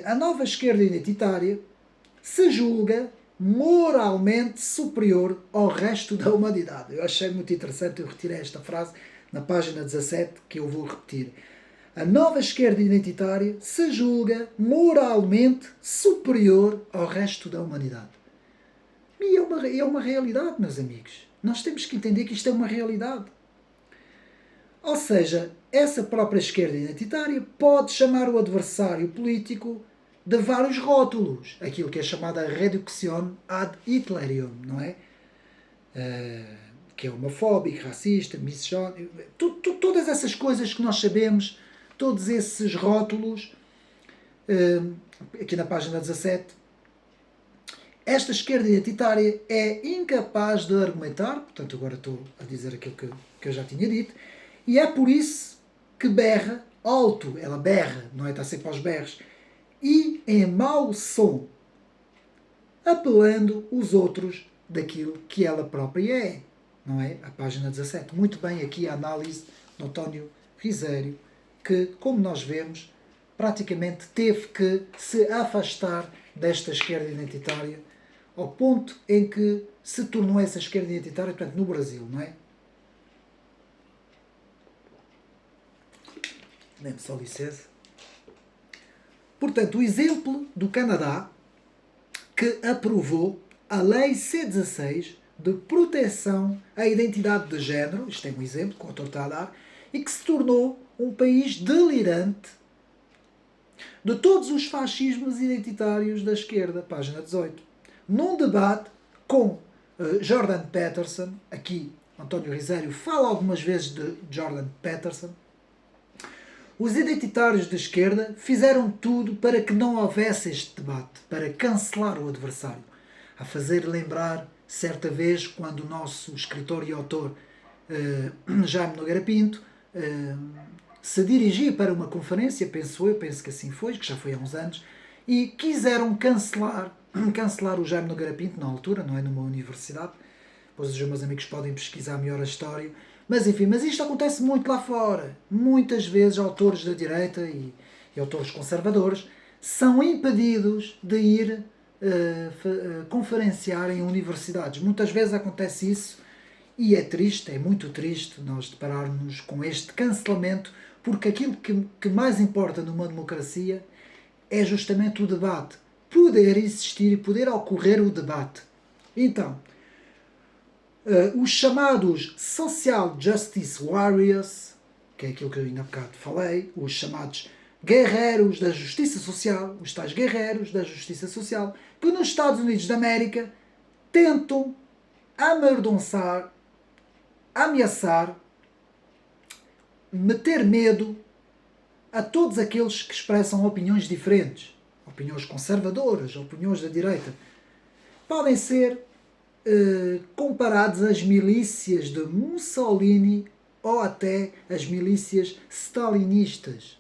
A nova esquerda identitária se julga moralmente superior ao resto da humanidade. Eu achei muito interessante, eu retirei esta frase na página 17, que eu vou repetir. A nova esquerda identitária se julga moralmente superior ao resto da humanidade. E é uma realidade, meus amigos. Nós temos que entender que isto é uma realidade. Ou seja, essa própria esquerda identitária pode chamar o adversário político de vários rótulos. Aquilo que é chamada redução ad Hitlerium, não é? Que é homofóbico, racista, misógino, todas essas coisas que nós sabemos, todos esses rótulos, aqui na página 17, esta esquerda identitária é incapaz de argumentar, portanto agora estou a dizer aquilo que eu já tinha dito, e é por isso que berra alto, ela berra, não é? Está sempre aos berros, e em mau som, apelando os outros daquilo que ela própria é, não é? A página 17. Muito bem aqui a análise de António Risério, que, como nós vemos, praticamente teve que se afastar desta esquerda identitária ao ponto em que se tornou essa esquerda identitária, portanto, no Brasil, não é? Dê-me só licença. Portanto, o exemplo do Canadá, que aprovou a Lei C-16 de proteção à identidade de género, isto é um exemplo que o autor está a dar, e que se tornou um país delirante de todos os fascismos identitários da esquerda, página 18. Num debate com Jordan Peterson, aqui António Risério fala algumas vezes de Jordan Peterson, os identitários de esquerda fizeram tudo para que não houvesse este debate, para cancelar o adversário. A fazer lembrar, certa vez, quando o nosso escritor e autor Jaime Nogueira Pinto se dirigia para uma conferência, penso que assim foi, que já foi há uns anos, e quiseram cancelar o Jaime Nogueira Pinto na altura, não é, numa universidade. Depois os meus amigos podem pesquisar melhor a história. Mas enfim, mas isto acontece muito lá fora. Muitas vezes autores da direita e autores conservadores são impedidos de ir conferenciar em universidades. Muitas vezes acontece isso e é triste, é muito triste nós depararmos com este cancelamento, porque aquilo que mais importa numa democracia é justamente o debate. Poder existir e poder ocorrer o debate. Então, os chamados Social Justice Warriors, que é aquilo que eu ainda há bocado falei, os chamados guerreiros da justiça social, os tais guerreiros da justiça social, que nos Estados Unidos da América tentam amedronçar, ameaçar, meter medo a todos aqueles que expressam opiniões diferentes, opiniões conservadoras, opiniões da direita. Podem ser comparados às milícias de Mussolini ou até às milícias stalinistas.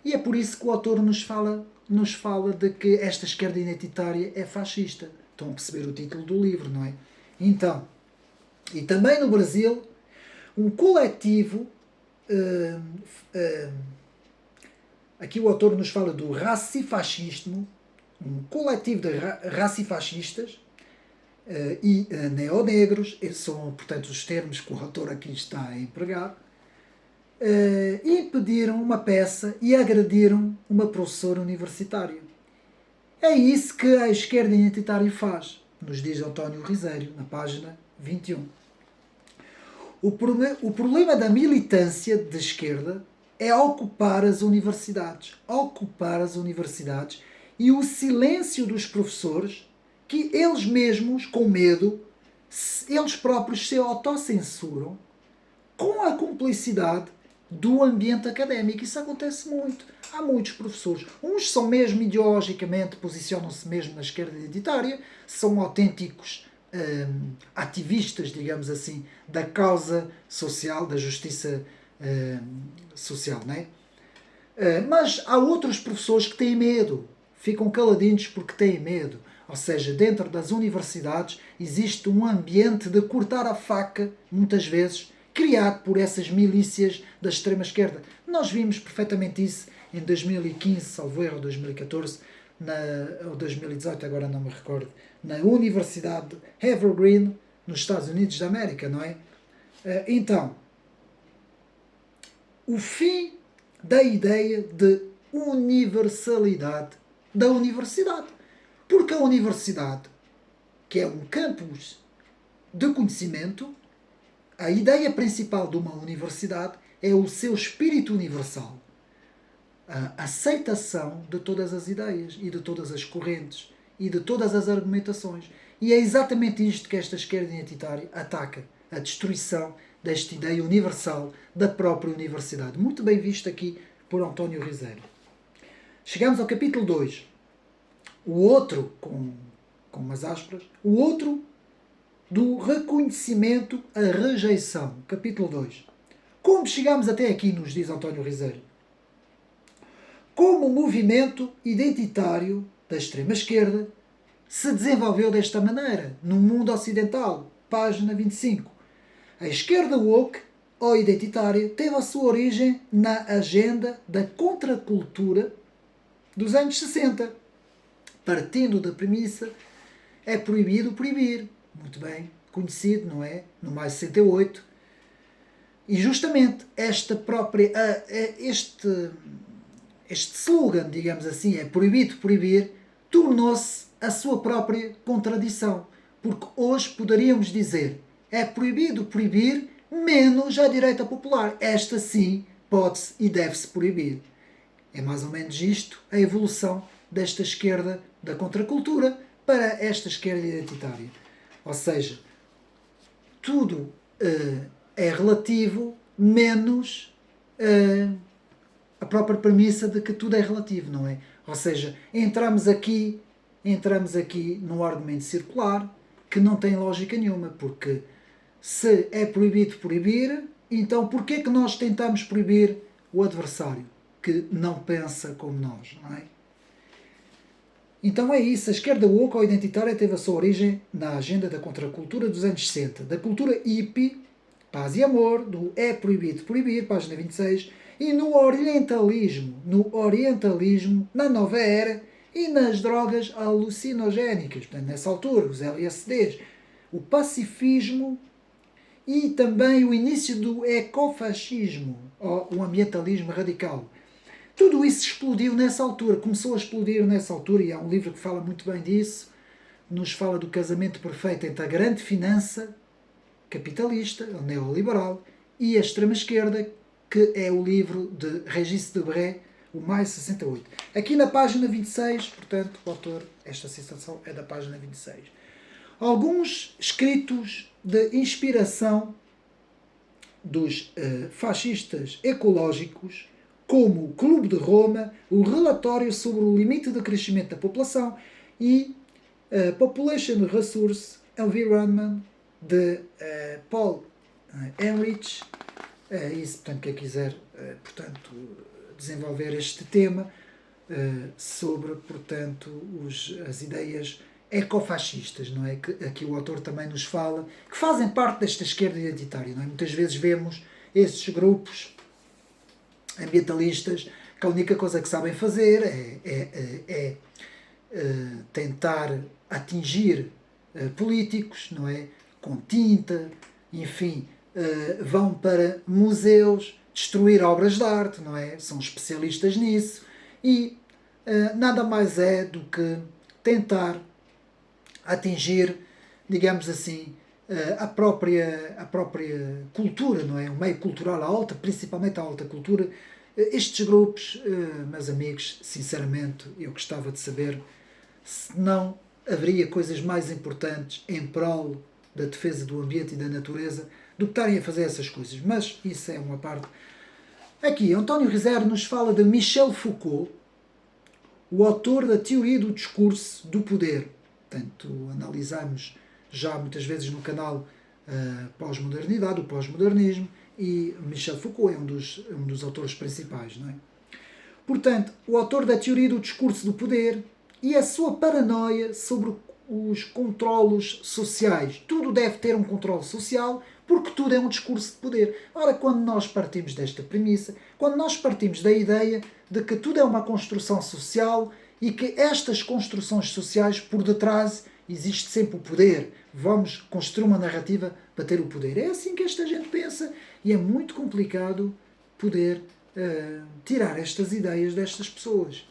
E é por isso que o autor nos fala de que esta esquerda identitária é fascista. Estão a perceber o título do livro, não é? Então, e também no Brasil, um coletivo, aqui o autor nos fala do racifascismo, um coletivo de racifascistas, e neonegros, esses são, portanto, os termos que o autor aqui está a empregar, impediram uma peça e agrediram uma professora universitária. É isso que a esquerda identitária faz, nos diz António Risério, na página 21. O problema da militância de esquerda é ocupar as universidades. Ocupar as universidades e o silêncio dos professores, que eles mesmos, com medo, eles próprios se autocensuram com a cumplicidade do ambiente académico. Isso acontece muito. Há muitos professores. Uns são mesmo ideologicamente, posicionam-se mesmo na esquerda identitária, são autênticos ativistas, digamos assim, da causa social, da justiça social, não é? Mas há outros professores que têm medo, ficam caladinhos porque têm medo. Ou seja, dentro das universidades existe um ambiente de cortar a faca, muitas vezes, criado por essas milícias da extrema-esquerda. Nós vimos perfeitamente isso em 2015, salvo erro, 2014, ou 2018, agora não me recordo, na Universidade de Evergreen, nos Estados Unidos da América, não é? Então, o fim da ideia de universalidade da universidade. Porque a universidade, que é um campus de conhecimento, a ideia principal de uma universidade é o seu espírito universal. A aceitação de todas as ideias e de todas as correntes e de todas as argumentações. E é exatamente isto que esta esquerda identitária ataca. A destruição desta ideia universal da própria universidade. Muito bem visto aqui por António Riseiro. Chegamos ao capítulo 2. O outro, com umas aspas, o outro do reconhecimento à rejeição. Capítulo 2. Como chegamos até aqui, nos diz António Riseiro? Como o movimento identitário da extrema-esquerda se desenvolveu desta maneira no mundo ocidental. Página 25. A esquerda woke, ou identitária, teve a sua origem na agenda da contracultura dos anos 60. Partindo da premissa, é proibido proibir. Muito bem conhecido, não é? No mais 68. E justamente esta própria, este slogan, digamos assim, é proibido proibir, tornou-se a sua própria contradição. Porque hoje poderíamos dizer, é proibido proibir, menos a direita popular. Esta sim pode-se e deve-se proibir. É mais ou menos isto a evolução desta esquerda da contracultura para esta esquerda identitária. Ou seja, tudo é relativo, menos a própria premissa de que tudo é relativo, não é? Ou seja, entramos aqui num argumento circular que não tem lógica nenhuma, porque se é proibido proibir, então porquê que nós tentamos proibir o adversário que não pensa como nós, não é? Então é isso, a esquerda woke ou identitária teve a sua origem na agenda da contracultura dos anos 60, da cultura hippie, paz e amor, do é proibido proibir, página 26, e no orientalismo, na nova era e nas drogas alucinogénicas, portanto, nessa altura, os LSDs, o pacifismo e também o início do ecofascismo, ou o ambientalismo radical. Tudo isso explodiu nessa altura, começou a explodir nessa altura, e há um livro que fala muito bem disso, nos fala do casamento perfeito entre a grande finança capitalista, o neoliberal, e a extrema-esquerda, que é o livro de Régis Debray, o Mais 68. Aqui na página 26, portanto, o autor, esta citação é da página 26. Alguns escritos de inspiração dos fascistas ecológicos, como o Clube de Roma, o relatório sobre o limite de crescimento da população e Population Resource Environment de Paul Ehrlich. Isso, portanto, quem quiser portanto, desenvolver este tema sobre, portanto, as ideias ecofascistas, não é? Que aqui o autor também nos fala, que fazem parte desta esquerda identitária, não é? Muitas vezes vemos esses grupos ambientalistas que a única coisa que sabem fazer é tentar atingir políticos, não é? Com tinta, enfim, vão para museus destruir obras de arte, não é? São especialistas nisso e nada mais é do que tentar atingir, digamos assim, a própria cultura, não é? O meio cultural, principalmente a alta cultura. Estes grupos, meus amigos, sinceramente, eu gostava de saber se não haveria coisas mais importantes em prol da defesa do ambiente e da natureza do que estarem a fazer essas coisas. Mas isso é uma parte. Aqui, António Rizero nos fala de Michel Foucault, o autor da teoria do discurso do poder. Portanto, analisamos já muitas vezes no canal a pós-modernidade, o pós-modernismo, e Michel Foucault é um dos autores principais, não é? Portanto, o autor da teoria do discurso do poder e a sua paranoia sobre os controlos sociais. Tudo deve ter um controle social porque tudo é um discurso de poder. Ora, quando nós partimos desta premissa, quando nós partimos da ideia de que tudo é uma construção social e que estas construções sociais, por detrás, existe sempre o poder. Vamos construir uma narrativa para ter o poder. É assim que esta gente pensa e é muito complicado poder tirar estas ideias destas pessoas.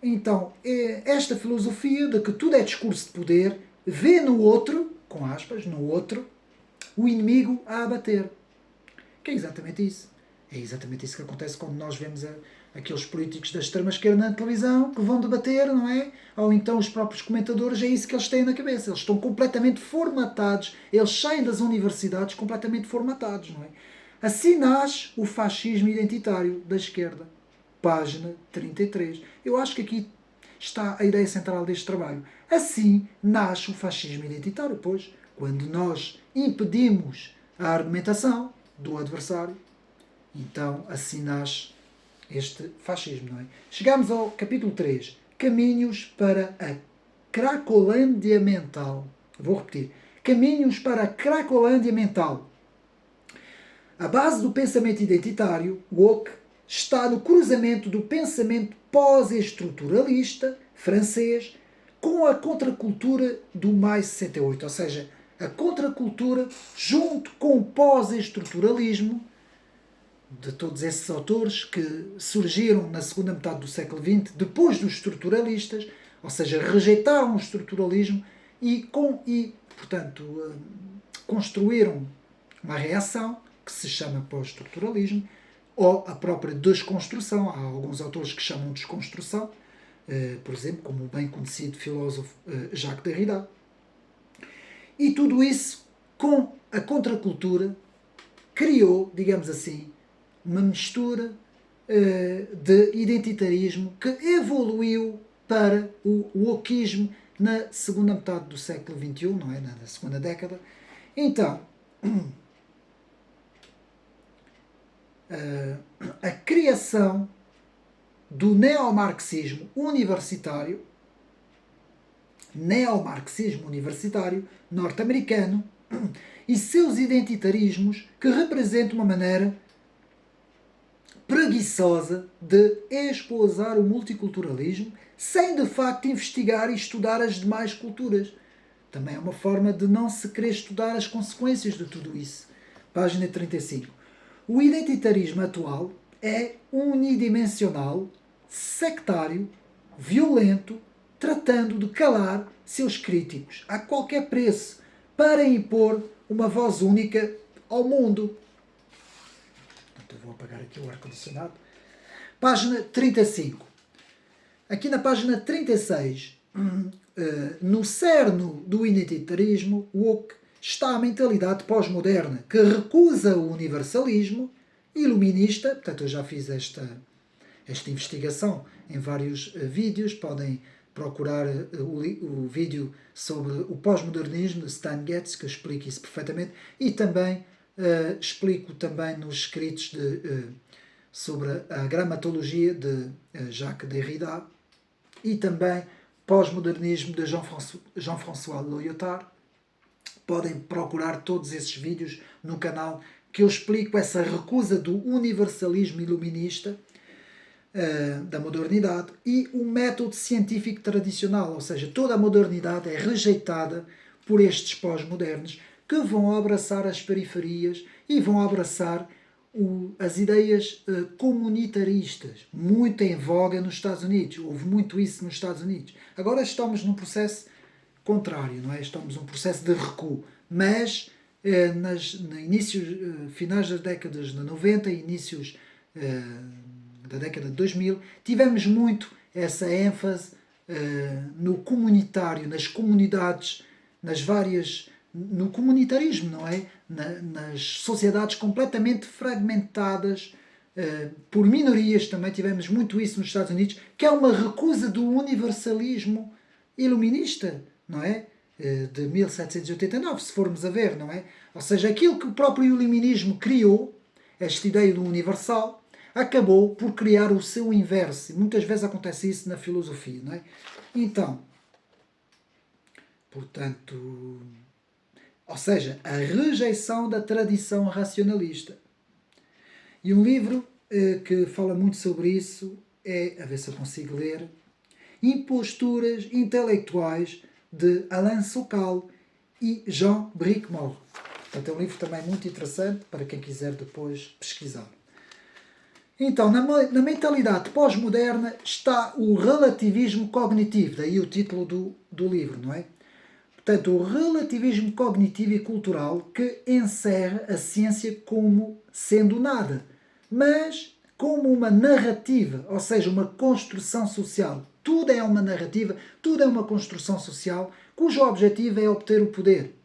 Então, esta filosofia de que tudo é discurso de poder vê no outro, com aspas, no outro, o inimigo a abater. Que é exatamente isso. É exatamente isso que acontece quando nós vemos aqueles políticos da extrema-esquerda na televisão que vão debater, não é? Ou então os próprios comentadores, é isso que eles têm na cabeça. Eles estão completamente formatados, eles saem das universidades completamente formatados, não é? Assim nasce o fascismo identitário da esquerda. Página 33. Eu acho que aqui está a ideia central deste trabalho. Assim nasce o fascismo identitário, pois, quando nós impedimos a argumentação do adversário, então assim nasce este fascismo, não é? Chegamos ao capítulo 3. Caminhos para a Cracolândia mental. Vou repetir. Caminhos para a Cracolândia mental. A base do pensamento identitário, woke, está no cruzamento do pensamento pós-estruturalista francês com a contracultura do mais 68, ou seja, a contracultura junto com o pós-estruturalismo de todos esses autores que surgiram na segunda metade do século XX, depois dos estruturalistas, ou seja, rejeitaram o estruturalismo e portanto, construíram uma reação que se chama pós-estruturalismo, ou a própria desconstrução. Há alguns autores que chamam de desconstrução, por exemplo, como o bem conhecido filósofo Jacques Derrida. E tudo isso, com a contracultura, criou, digamos assim, uma mistura de identitarismo que evoluiu para o wokismo na segunda metade do século XXI, não é? Na segunda década. Então, a criação do neomarxismo universitário norte-americano e seus identitarismos que representam uma maneira preguiçosa de espousar o multiculturalismo sem de facto investigar e estudar as demais culturas. Também é uma forma de não se querer estudar as consequências de tudo isso. Página 35. O identitarismo atual é unidimensional, sectário, violento, tratando de calar seus críticos a qualquer preço para impor uma voz única ao mundo. Portanto, eu vou apagar aqui o ar-condicionado. Página 35. Aqui na página 36, no cerne do identitarismo woke, está a mentalidade pós-moderna que recusa o universalismo iluminista. Portanto, eu já fiz esta investigação em vários vídeos. Podem procurar o vídeo sobre o pós-modernismo de Stan Getz, que eu explico isso perfeitamente, e também explico também nos escritos sobre a gramatologia de Jacques Derrida e também pós-modernismo de Jean-François Lyotard. Podem procurar todos esses vídeos no canal que eu explico essa recusa do universalismo iluminista da modernidade e o método científico tradicional, ou seja, toda a modernidade é rejeitada por estes pós-modernos que vão abraçar as periferias e vão abraçar as ideias comunitaristas, muito em voga nos Estados Unidos. Houve muito isso nos Estados Unidos. Agora estamos num processo contrário, não é? Estamos num processo de recuo. Mas, no inícios, finais das décadas de 90 e inícios da década de 2000, tivemos muito essa ênfase no comunitário, nas comunidades, no comunitarismo, não é? Nas sociedades completamente fragmentadas por minorias. Também tivemos muito isso nos Estados Unidos, que é uma recusa do universalismo iluminista, não é? De 1789, se formos a ver, não é? Ou seja, aquilo que o próprio iluminismo criou, esta ideia do universal, acabou por criar o seu inverso. E muitas vezes acontece isso na filosofia, não é? Então, portanto, ou seja, a rejeição da tradição racionalista. E um livro que fala muito sobre isso é, a ver se eu consigo ler, Imposturas Intelectuais, de Alain Sokal e Jean Bricmore. Portanto, é um livro também muito interessante para quem quiser depois pesquisar. Então, na mentalidade pós-moderna está o relativismo cognitivo, daí o título do livro, não é? Portanto, o relativismo cognitivo e cultural que encerra a ciência como sendo nada, mas como uma narrativa, ou seja, uma construção social. Tudo é uma narrativa, tudo é uma construção social, cujo objetivo é obter o poder.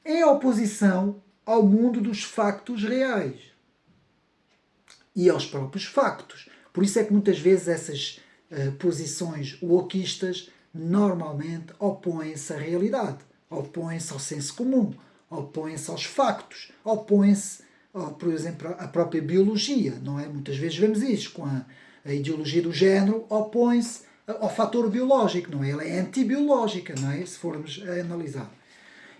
Em oposição ao mundo dos factos reais e aos próprios factos. Por isso é que muitas vezes essas posições wokeistas normalmente opõem-se à realidade, opõem-se ao senso comum, opõem-se aos factos, opõem-se, por exemplo, à própria biologia, não é? Muitas vezes vemos isso, com a ideologia do género opõe-se ao fator biológico, não é? Ela é antibiológica, não é? Se formos a analisar.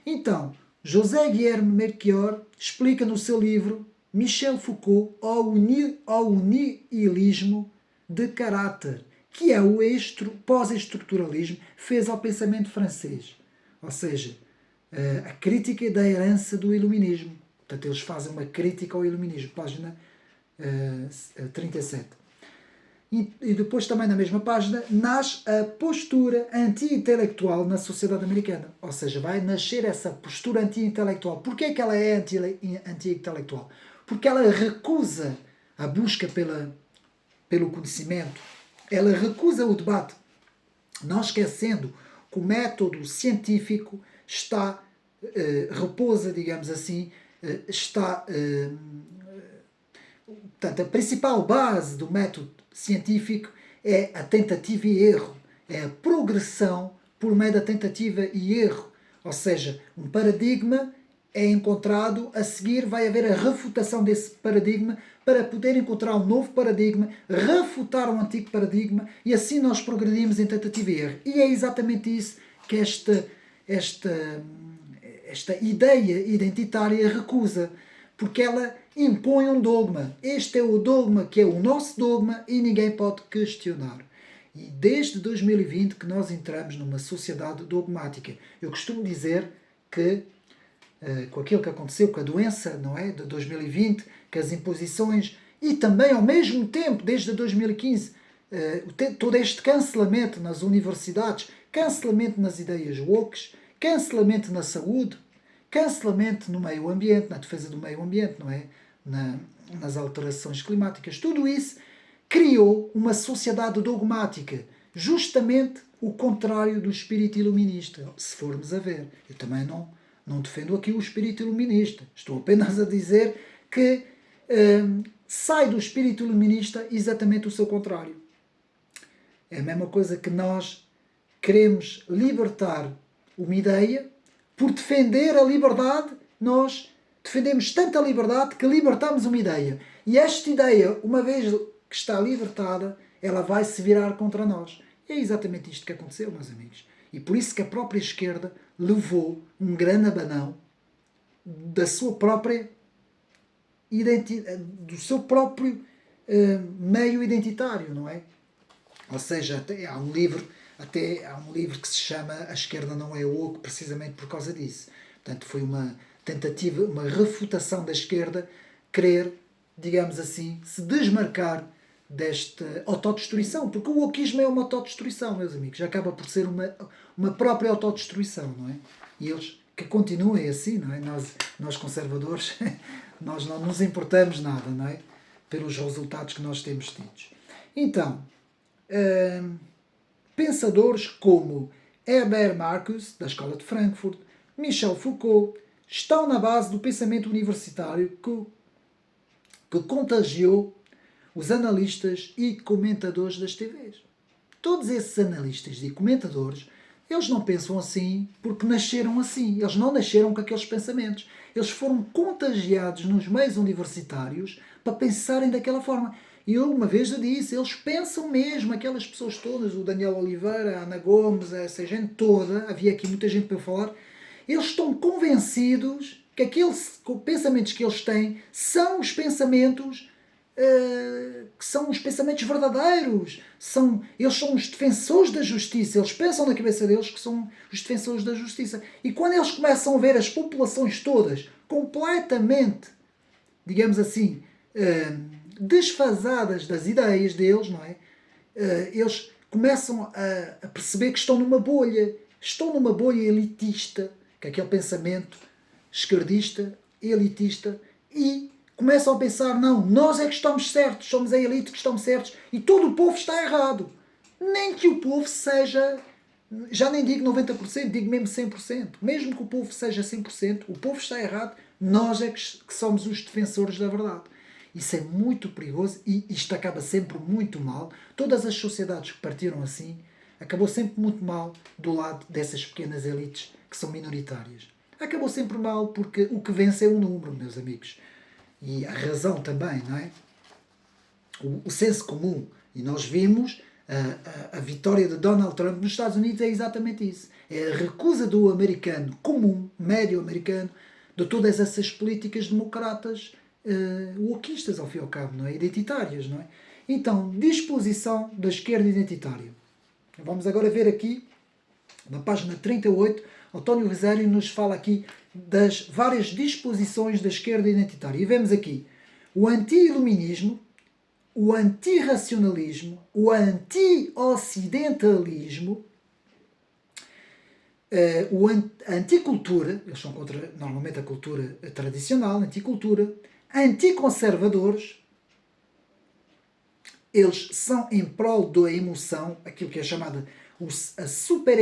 Então, José Guilherme Melchior explica no seu livro Michel Foucault ao nihilismo de caráter, que é o pós-estruturalismo fez ao pensamento francês. Ou seja, a crítica da herança do iluminismo. Portanto, eles fazem uma crítica ao iluminismo. Página 37. E depois também na mesma página nasce a postura anti-intelectual na sociedade americana. Ou seja, vai nascer essa postura anti-intelectual. Porquê é que ela é anti-intelectual? Porque ela recusa a busca pelo conhecimento, ela recusa o debate, não esquecendo que o método científico repousa, digamos assim, portanto, a principal base do método científico é a tentativa e erro, é a progressão por meio da tentativa e erro. Ou seja, um paradigma é encontrado, a seguir vai haver a refutação desse paradigma para poder encontrar um novo paradigma, refutar um antigo paradigma e assim nós progredimos em tentativa e erro. E é exatamente isso que esta ideia identitária recusa, porque ela impõe um dogma. Este é o dogma que é o nosso dogma e ninguém pode questionar. E desde 2020 que nós entramos numa sociedade dogmática. Eu costumo dizer que com aquilo que aconteceu com a doença, não é, de 2020, que as imposições e também ao mesmo tempo, desde 2015, todo este cancelamento nas universidades, cancelamento nas ideias woke, cancelamento na saúde, cancelamento no meio ambiente, na defesa do meio ambiente, não é? Nas alterações climáticas. Tudo isso criou uma sociedade dogmática, justamente o contrário do espírito iluminista, se formos a ver. Eu também não defendo aqui o espírito iluminista. Estou apenas a dizer que sai do espírito iluminista exatamente o seu contrário. É a mesma coisa que nós queremos libertar uma ideia. Por defender a liberdade, nós defendemos tanta liberdade que libertamos uma ideia. E esta ideia, uma vez que está libertada, ela vai se virar contra nós. E é exatamente isto que aconteceu, meus amigos. E por isso que a própria esquerda levou um grande abanão da sua própria identidade, do seu próprio meio identitário, não é? Ou seja, até há um livro que se chama A Esquerda Não é Woke, precisamente por causa disso. Portanto, foi uma tentativa, uma refutação da esquerda querer, digamos assim, se desmarcar desta autodestruição, porque o wokeismo é uma autodestruição, meus amigos, acaba por ser uma própria autodestruição, não é? E eles que continuem assim, não é? Nós conservadores, nós não nos importamos nada, não é? Pelos resultados que nós temos tidos. Então, pensadores como Herbert Marcuse, da Escola de Frankfurt, Michel Foucault, estão na base do pensamento universitário que contagiou os analistas e comentadores das TVs. Todos esses analistas e comentadores, eles não pensam assim porque nasceram assim. Eles não nasceram com aqueles pensamentos. Eles foram contagiados nos meios universitários para pensarem daquela forma. E eu uma vez já disse, eles pensam mesmo, aquelas pessoas todas, o Daniel Oliveira, a Ana Gomes, essa gente toda, havia aqui muita gente para eu falar, eles estão convencidos que aqueles pensamentos que eles têm são os pensamentos que são os pensamentos verdadeiros. Eles são os defensores da justiça. Eles pensam na cabeça deles que são os defensores da justiça. E quando eles começam a ver as populações todas completamente, digamos assim, desfasadas das ideias deles, não é? Eles começam a perceber que estão numa bolha. Estão numa bolha elitista, que é aquele pensamento esquerdista, elitista, e começam a pensar, não, nós é que estamos certos, somos a elite que estamos certos, e todo o povo está errado. Nem que o povo seja, já nem digo 90%, digo mesmo 100%. Mesmo que o povo seja 100%, o povo está errado, nós é que somos os defensores da verdade. Isso é muito perigoso e isto acaba sempre muito mal. Todas as sociedades que partiram assim, acabou sempre muito mal do lado dessas pequenas elites que são minoritárias. Acabou sempre mal porque o que vence é o número, meus amigos. E a razão também, não é? O senso comum. E nós vimos a vitória de Donald Trump nos Estados Unidos é exatamente isso. É a recusa do americano comum, médio americano, de todas essas políticas democratas wokeistas, ao fim e ao cabo, não é? Identitárias, não é? Então, disposição da esquerda identitária. Vamos agora ver aqui, na página 38, António Rosário nos fala aqui das várias disposições da esquerda identitária. E vemos aqui o anti-iluminismo, o anti-racionalismo, o anti-ocidentalismo, a anticultura, eles são contra normalmente a cultura tradicional, anticultura, anticonservadores, eles são em prol da emoção, aquilo que é chamada o super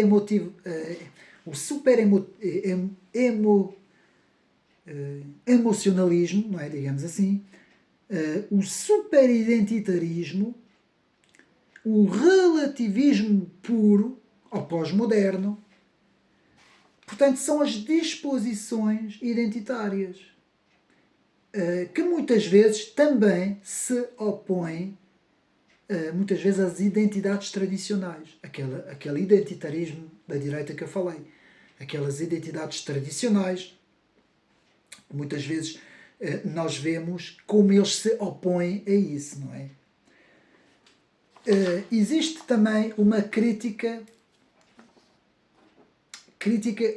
emocionalismo, não é? Digamos assim, o superidentitarismo, o relativismo puro, ou pós-moderno. Portanto, são as disposições identitárias que muitas vezes também se opõem muitas vezes às identidades tradicionais. Aquele identitarismo da direita que eu falei. Aquelas identidades tradicionais, muitas vezes nós vemos como eles se opõem a isso, não é? Existe também uma crítica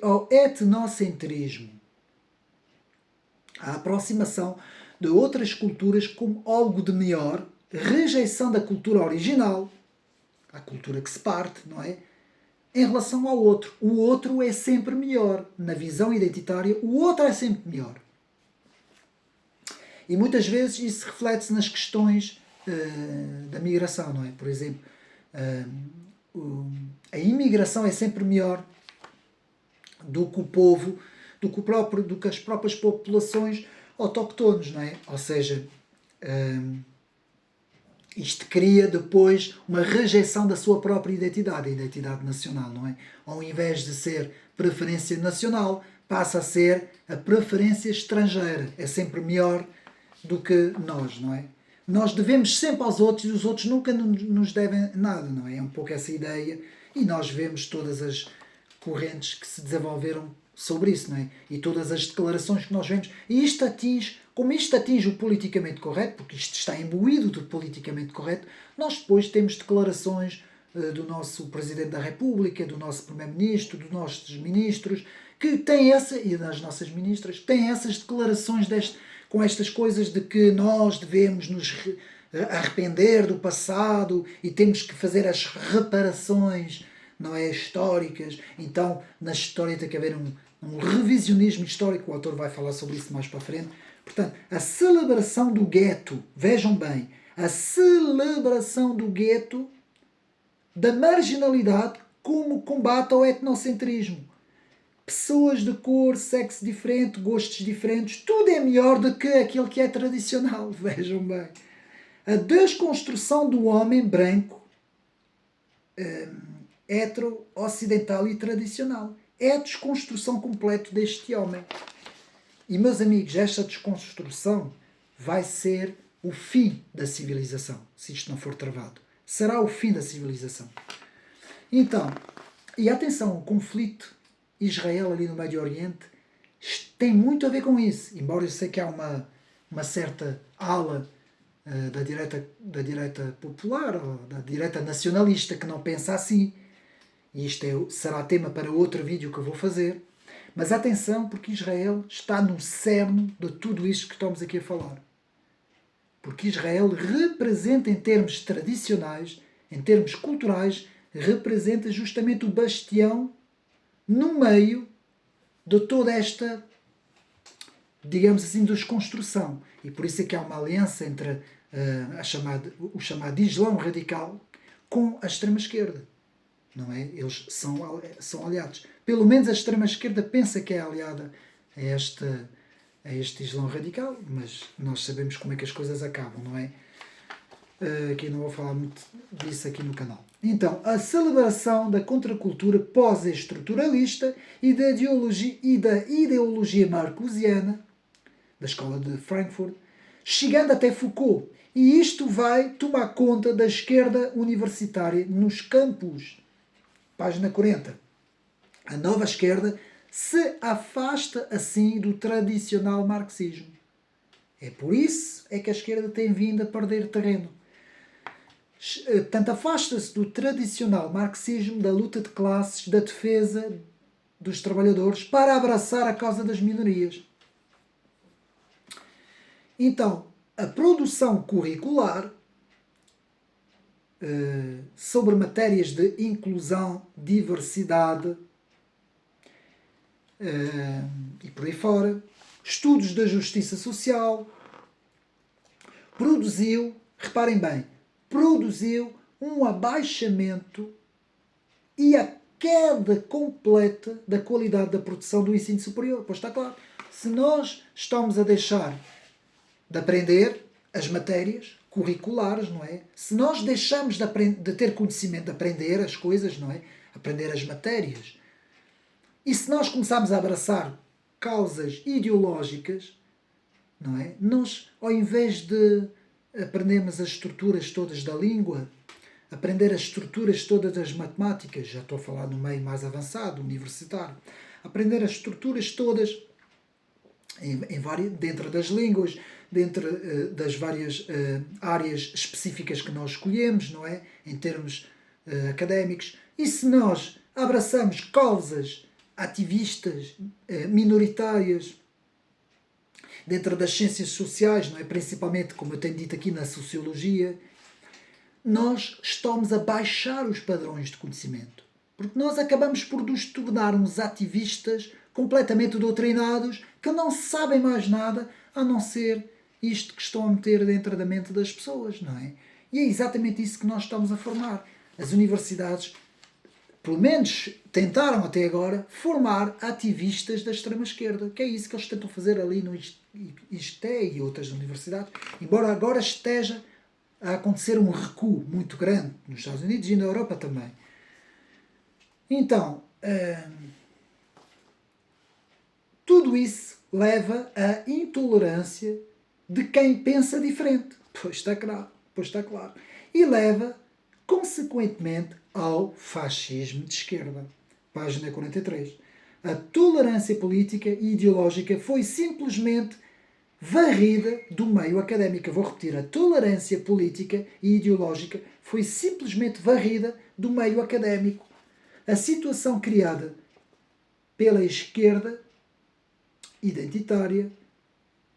ao etnocentrismo, a aproximação de outras culturas como algo de melhor, rejeição da cultura original, a cultura que se parte, não é? Em relação ao outro. O outro é sempre melhor. Na visão identitária, o outro é sempre melhor. E muitas vezes isso reflete-se nas questões da migração, não é? Por exemplo, a imigração é sempre melhor do que o povo, do que as próprias populações autóctones, não é? Ou seja, isto cria depois uma rejeição da sua própria identidade, a identidade nacional, não é? Ao invés de ser preferência nacional, passa a ser a preferência estrangeira. É sempre melhor do que nós, não é? Nós devemos sempre aos outros e os outros nunca nos devem nada, não é? É um pouco essa ideia e nós vemos todas as correntes que se desenvolveram sobre isso, não é? E todas as declarações que nós vemos. E como isto atinge o politicamente correto, porque isto está imbuído do politicamente correto, nós depois temos declarações do nosso Presidente da República, do nosso Primeiro-Ministro, dos nossos ministros, que têm e das nossas ministras, que têm essas declarações com estas coisas de que nós devemos nos arrepender do passado e temos que fazer as reparações, não é, históricas. Então, na história tem que haver um revisionismo histórico. O autor vai falar sobre isso mais para a frente. Portanto, a celebração do gueto, vejam bem, a celebração do gueto, da marginalidade, como combate ao etnocentrismo. Pessoas de cor, sexo diferente, gostos diferentes, tudo é melhor do que aquilo que é tradicional. Vejam bem. A desconstrução do homem branco, hetero, ocidental e tradicional. É a desconstrução completa deste homem. E, meus amigos, esta desconstrução vai ser o fim da civilização, se isto não for travado. Será o fim da civilização. Então, e atenção, o conflito Israel ali no Médio Oriente tem muito a ver com isso. Embora eu sei que há uma certa ala da direita popular ou da direita nacionalista que não pensa assim. E isto será tema para outro vídeo que eu vou fazer. Mas atenção, porque Israel está no cerne de tudo isto que estamos aqui a falar. Porque Israel representa, em termos tradicionais, em termos culturais, representa justamente o bastião no meio de toda esta, digamos assim, desconstrução. E por isso é que há uma aliança entre o chamado Islão radical com a extrema-esquerda. Não é? Eles são aliados. Pelo menos a extrema-esquerda pensa que é aliada a este Islão radical, mas nós sabemos como é que as coisas acabam, não é? Aqui não vou falar muito disso aqui no canal. Então, a celebração da contracultura pós-estruturalista e da ideologia marcosiana, da escola de Frankfurt, chegando até Foucault. E isto vai tomar conta da esquerda universitária nos campos. Página 40. A nova esquerda se afasta assim do tradicional marxismo. É por isso é que a esquerda tem vindo a perder terreno. Portanto, afasta-se do tradicional marxismo, da luta de classes, da defesa dos trabalhadores, para abraçar a causa das minorias. Então, a produção curricular sobre matérias de inclusão, diversidade e por aí fora, estudos da justiça social, reparem bem, produziu um abaixamento e a queda completa da qualidade da produção do ensino superior. Pois está claro. Se nós estamos a deixar de aprender as matérias curriculares, não é? Se nós deixamos de ter conhecimento, de aprender as coisas, não é? Aprender as matérias. E se nós começarmos a abraçar causas ideológicas, não é? Nós, ao invés de aprendermos as estruturas todas da língua, aprender as estruturas todas das matemáticas, já estou a falar no meio mais avançado, universitário, aprender as estruturas todas dentro das línguas, dentro das várias áreas específicas que nós escolhemos, não é? Em termos académicos. E se nós abraçamos causas ativistas, minoritárias, dentro das ciências sociais, não é? Principalmente, como eu tenho dito aqui, na sociologia, nós estamos a baixar os padrões de conhecimento. Porque nós acabamos por nos tornar uns ativistas completamente doutrinados que não sabem mais nada a não ser isto que estão a meter dentro da mente das pessoas, não é? E é exatamente isso que nós estamos a formar. As universidades, pelo menos tentaram até agora, formar ativistas da extrema-esquerda, que é isso que eles tentam fazer ali no ISTE e outras universidades, embora agora esteja a acontecer um recuo muito grande nos Estados Unidos e na Europa também. Então, tudo isso leva à intolerância de quem pensa diferente. Pois está claro. E leva, consequentemente, ao fascismo de esquerda. Página 43. A tolerância política e ideológica foi simplesmente varrida do meio académico. Vou repetir, a tolerância política e ideológica foi simplesmente varrida do meio académico. A situação criada pela esquerda identitária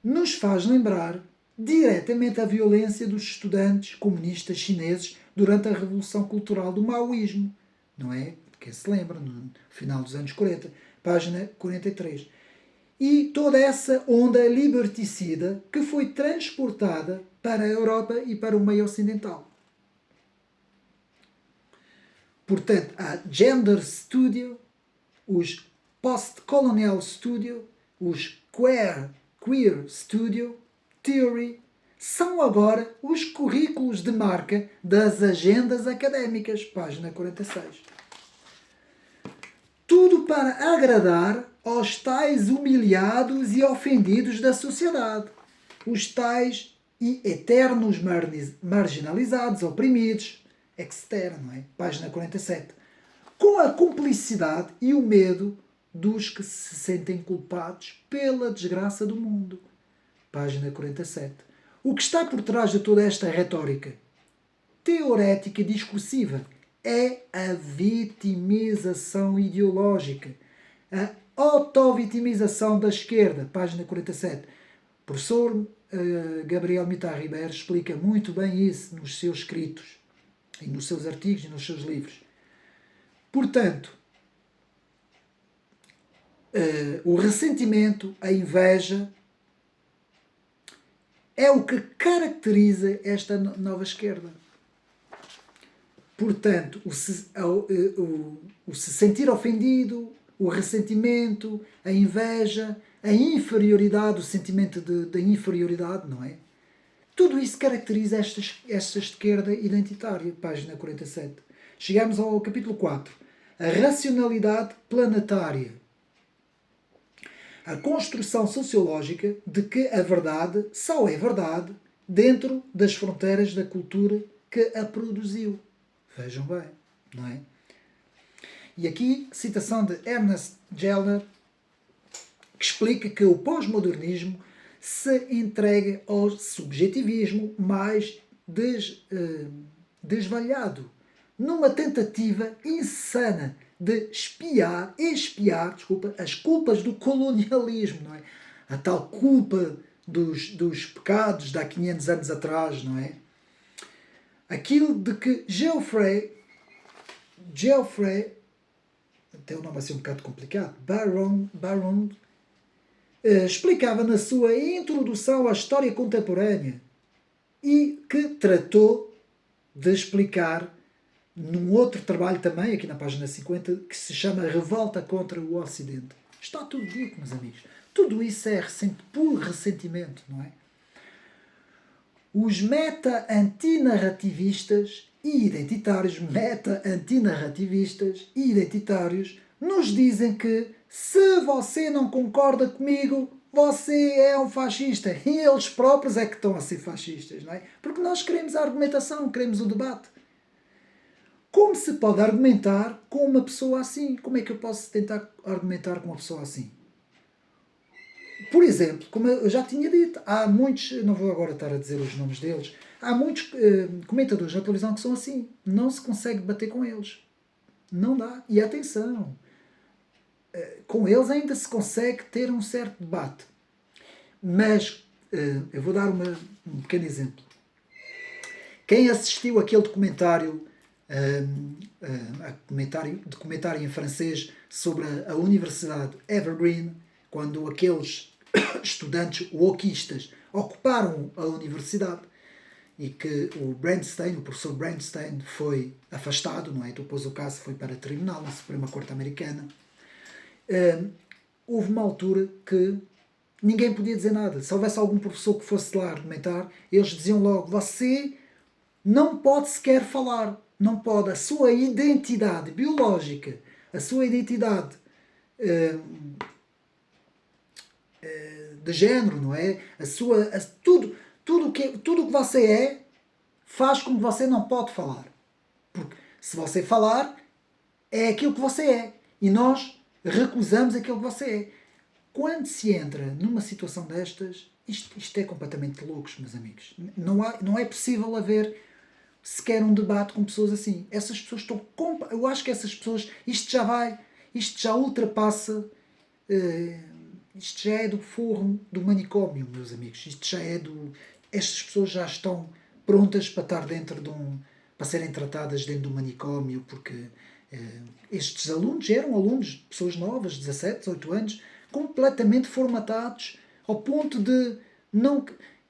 nos faz lembrar diretamente a violência dos estudantes comunistas chineses durante a Revolução Cultural do Maoísmo. Não é? Quem se lembra, no final dos anos 40, página 43. E toda essa onda liberticida que foi transportada para a Europa e para o meio ocidental. Portanto, há Gender Studio, os Post-Colonial Studio, os Queer Studio, Theory, são agora os currículos de marca das agendas académicas, página 46. Tudo para agradar aos tais humilhados e ofendidos da sociedade, os tais e eternos marginalizados, oprimidos, etc. Não é? Página 47. Com a cumplicidade e o medo dos que se sentem culpados pela desgraça do mundo. Página 47. O que está por trás de toda esta retórica teorética e discursiva é a vitimização ideológica, a autovitimização da esquerda. Página 47. O professor Gabriel Mitar Ribeiro explica muito bem isso nos seus escritos, e nos seus artigos e nos seus livros. Portanto, o ressentimento, a inveja, é o que caracteriza esta nova esquerda. Portanto, o se sentir ofendido, o ressentimento, a inveja, a inferioridade, o sentimento de inferioridade, não é? Tudo isso caracteriza esta esquerda identitária, página 47. Chegamos ao capítulo 4. A racionalidade planetária. A construção sociológica de que a verdade só é verdade dentro das fronteiras da cultura que a produziu. Vejam bem, não é? E aqui, citação de Ernest Gellner, que explica que o pós-modernismo se entrega ao subjetivismo mais desvalhado, numa tentativa insana de expiar as culpas do colonialismo, não é? A tal culpa dos pecados de há 500 anos atrás, não é? Aquilo de que Geoffrey, tem um nome assim um bocado complicado, Baron explicava na sua introdução à história contemporânea e que tratou de explicar num outro trabalho também, aqui na página 50, que se chama Revolta contra o Ocidente. Está tudo dito, meus amigos. Tudo isso é puro ressentimento, não é? Os meta-antinarrativistas e identitários, nos dizem que se você não concorda comigo, você é um fascista. E eles próprios é que estão a ser fascistas, não é? Porque nós queremos a argumentação, queremos o debate. Como se pode argumentar com uma pessoa assim? Como é que eu posso tentar argumentar com uma pessoa assim? Por exemplo, como eu já tinha dito, há muitos, não vou agora estar a dizer os nomes deles, há muitos comentadores na televisão que são assim. Não se consegue bater com eles. Não dá. E atenção, com eles ainda se consegue ter um certo debate. Mas eu vou dar um pequeno exemplo. Quem assistiu àquele documentário em francês sobre a Universidade Evergreen, quando aqueles estudantes wokistas ocuparam a universidade e que o professor Brandstein foi afastado, não é? Depois o caso foi para tribunal na Suprema Corte Americana. Houve uma altura que ninguém podia dizer nada. Se houvesse algum professor que fosse lá argumentar, eles diziam logo: você não pode sequer falar, não pode. A sua identidade biológica, a sua identidade de género, não é? Tudo o que você é faz com que você não pode falar. Porque se você falar, é aquilo que você é. E nós recusamos aquilo que você é. Quando se entra numa situação destas, isto é completamente loucos, meus amigos. Não é possível haver sequer um debate com pessoas assim. Essas pessoas estão... Eu acho que essas pessoas... Isto já ultrapassa... isto já é do forro do manicômio, meus amigos. Isto já é estas pessoas já estão prontas para estar para serem tratadas dentro de um manicômio, porque estes alunos eram alunos, pessoas novas, 17, 18 anos, completamente formatados, ao ponto de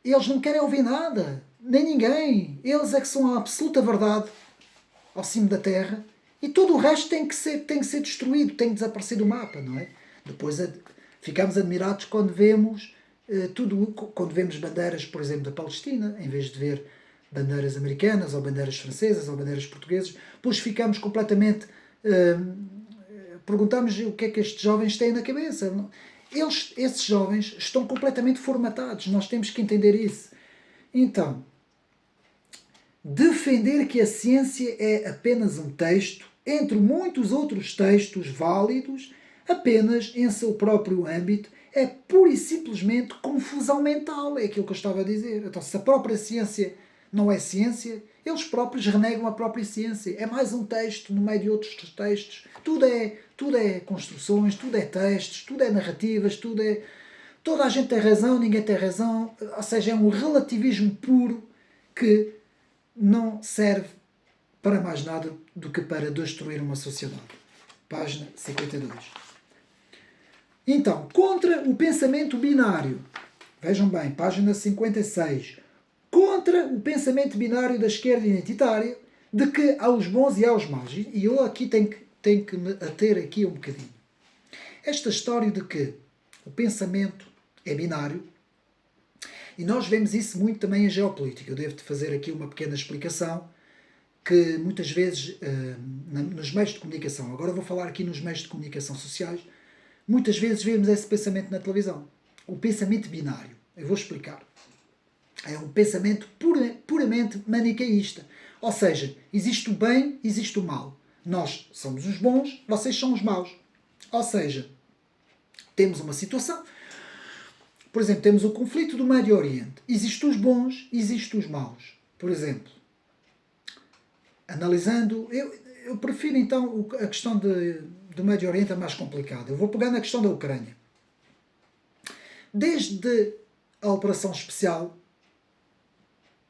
eles não querem ouvir nada, nem ninguém. Eles é que são a absoluta verdade ao cimo da terra, e todo o resto tem que ser destruído, tem que desaparecer do mapa, não é? Depois ficamos admirados quando vemos quando vemos bandeiras, por exemplo, da Palestina, em vez de ver bandeiras americanas, ou bandeiras francesas, ou bandeiras portuguesas. Depois ficamos completamente... perguntamos o que é que estes jovens têm na cabeça. Esses jovens estão completamente formatados, nós temos que entender isso. Então, defender que a ciência é apenas um texto, entre muitos outros textos válidos, apenas em seu próprio âmbito, é pura e simplesmente confusão mental. É aquilo que eu estava a dizer. Então, se a própria ciência não é ciência, eles próprios renegam a própria ciência. É mais um texto no meio de outros textos. Tudo é construções, tudo é textos, tudo é narrativas, toda a gente tem razão, ninguém tem razão. Ou seja, é um relativismo puro que não serve para mais nada do que para destruir uma sociedade. Página 52. Então, contra o pensamento binário. Vejam bem, página 56. Contra o pensamento binário da esquerda identitária, de que há os bons e há os maus. E eu aqui tenho que me ater aqui um bocadinho. Esta história de que o pensamento é binário, e nós vemos isso muito também em geopolítica. Eu devo-te fazer aqui uma pequena explicação, que muitas vezes, nos meios de comunicação, agora vou falar aqui nos meios de comunicação sociais, muitas vezes vemos esse pensamento na televisão. O pensamento binário. Eu vou explicar. É um pensamento puramente manicaísta. Ou seja, existe o bem, existe o mal. Nós somos os bons, vocês são os maus. Ou seja, temos uma situação. Por exemplo, temos o conflito do Médio Oriente. Existem os bons, existem os maus. Por exemplo, analisando... Eu prefiro então a questão do Médio Oriente é mais complicada. Eu vou pegar na questão da Ucrânia. Desde a operação especial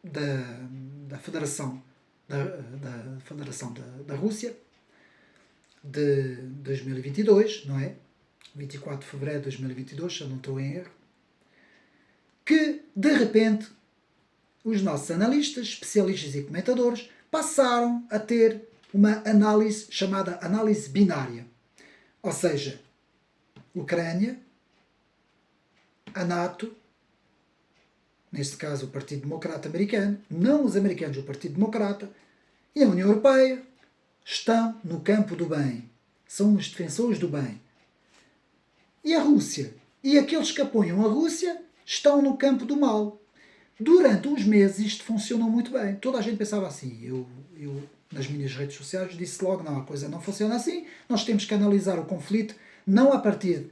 da Federação da Rússia de 2022, não é? 24 de fevereiro de 2022, se eu não estou em erro, que de repente os nossos analistas, especialistas e comentadores passaram a ter uma análise chamada análise binária. Ou seja, Ucrânia, a NATO, neste caso o Partido Democrata Americano, não os americanos, o Partido Democrata, e a União Europeia estão no campo do bem. São os defensores do bem. E a Rússia? E aqueles que apoiam a Rússia estão no campo do mal. Durante uns meses isto funcionou muito bem. Toda a gente pensava assim. Eu nas minhas redes sociais disse logo, não, a coisa não funciona assim. Nós temos que analisar o conflito, não a partir,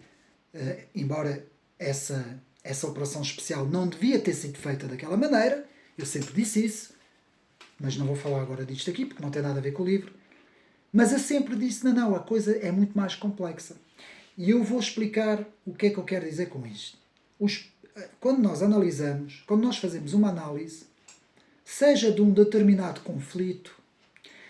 embora essa operação especial não devia ter sido feita daquela maneira, eu sempre disse isso, mas não vou falar agora disto aqui, porque não tem nada a ver com o livro. Mas eu sempre disse, não, a coisa é muito mais complexa. E eu vou explicar o que é que eu quero dizer com isto. Quando nós analisamos, quando nós fazemos uma análise, seja de um determinado conflito,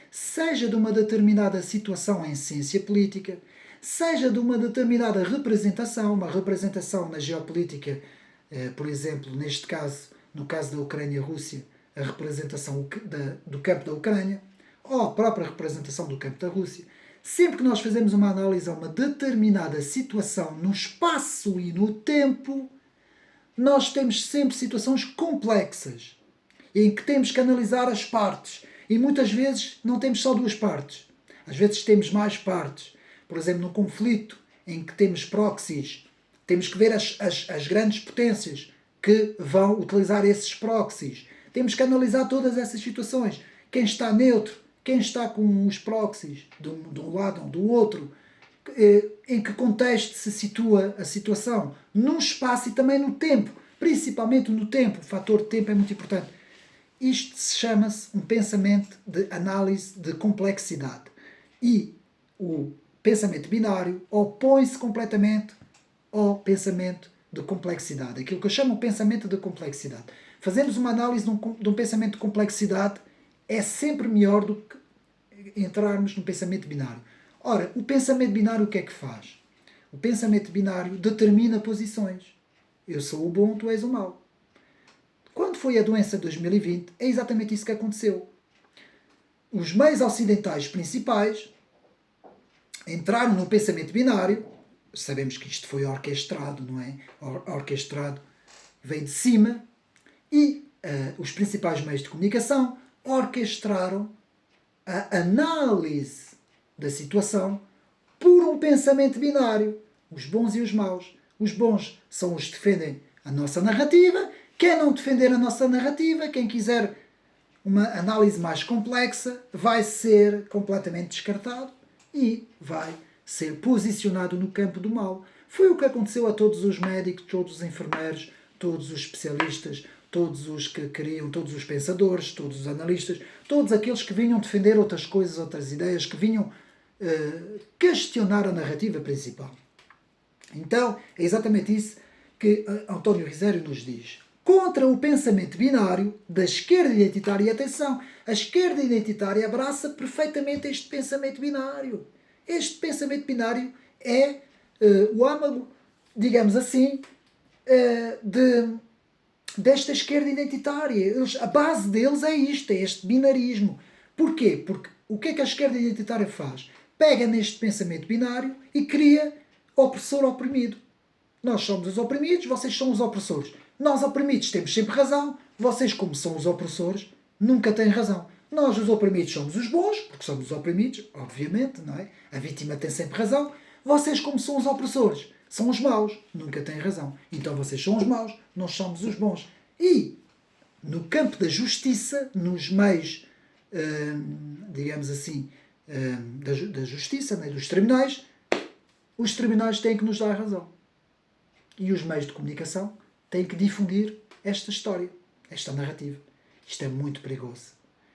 seja de uma determinada situação em ciência política, seja de uma determinada representação, uma representação na geopolítica, por exemplo, neste caso, no caso da Ucrânia-Rússia, a representação do campo da Ucrânia, ou a própria representação do campo da Rússia, sempre que nós fazemos uma análise a uma determinada situação no espaço e no tempo, nós temos sempre situações complexas, em que temos que analisar as partes. E muitas vezes não temos só duas partes. Às vezes temos mais partes. Por exemplo, num conflito em que temos proxies, temos que ver as grandes potências que vão utilizar esses proxies. Temos que analisar todas essas situações. Quem está neutro, quem está com os proxies de um lado ou do outro, em que contexto se situa a situação, num espaço e também no tempo, principalmente no tempo. O fator tempo é muito importante. Isto chama-se um pensamento de análise de complexidade. E o pensamento binário opõe-se completamente ao pensamento de complexidade. Aquilo que eu chamo de pensamento de complexidade. Fazermos uma análise de um pensamento de complexidade é sempre melhor do que entrarmos no pensamento binário. Ora, o pensamento binário o que é que faz? O pensamento binário determina posições. Eu sou o bom, tu és o mau. Quando foi a doença de 2020, é exatamente isso que aconteceu. Os meios ocidentais principais entraram no pensamento binário. Sabemos que isto foi orquestrado, não é? Orquestrado vem de cima. E os principais meios de comunicação orquestraram a análise da situação por um pensamento binário. Os bons e os maus. Os bons são os que defendem a nossa narrativa. Quem não defender a nossa narrativa, quem quiser uma análise mais complexa, vai ser completamente descartado e vai ser posicionado no campo do mal. Foi o que aconteceu a todos os médicos, todos os enfermeiros, todos os especialistas, todos os que queriam, todos os pensadores, todos os analistas, todos aqueles que vinham defender outras coisas, outras ideias, que vinham questionar a narrativa principal. Então, é exatamente isso que António Risério nos diz. Contra o pensamento binário da esquerda identitária, e atenção, a esquerda identitária abraça perfeitamente este pensamento binário. Este pensamento binário é o âmago, digamos assim, desta esquerda identitária. A base deles é isto, é este binarismo. Porquê? Porque o que é que a esquerda identitária faz? Pega neste pensamento binário e cria opressor-oprimido. Nós somos os oprimidos, vocês são os opressores. Nós, oprimidos, temos sempre razão. Vocês, como são os opressores, nunca têm razão. Nós, os oprimidos, somos os bons, porque somos os oprimidos, obviamente, não é? A vítima tem sempre razão. Vocês, como são os opressores, são os maus, nunca têm razão. Então vocês são os maus, nós somos os bons. E, no campo da justiça, nos meios, digamos assim, da justiça, né, dos tribunais, os tribunais têm que nos dar razão. E os meios de comunicação têm que difundir esta história, esta narrativa. Isto é muito perigoso.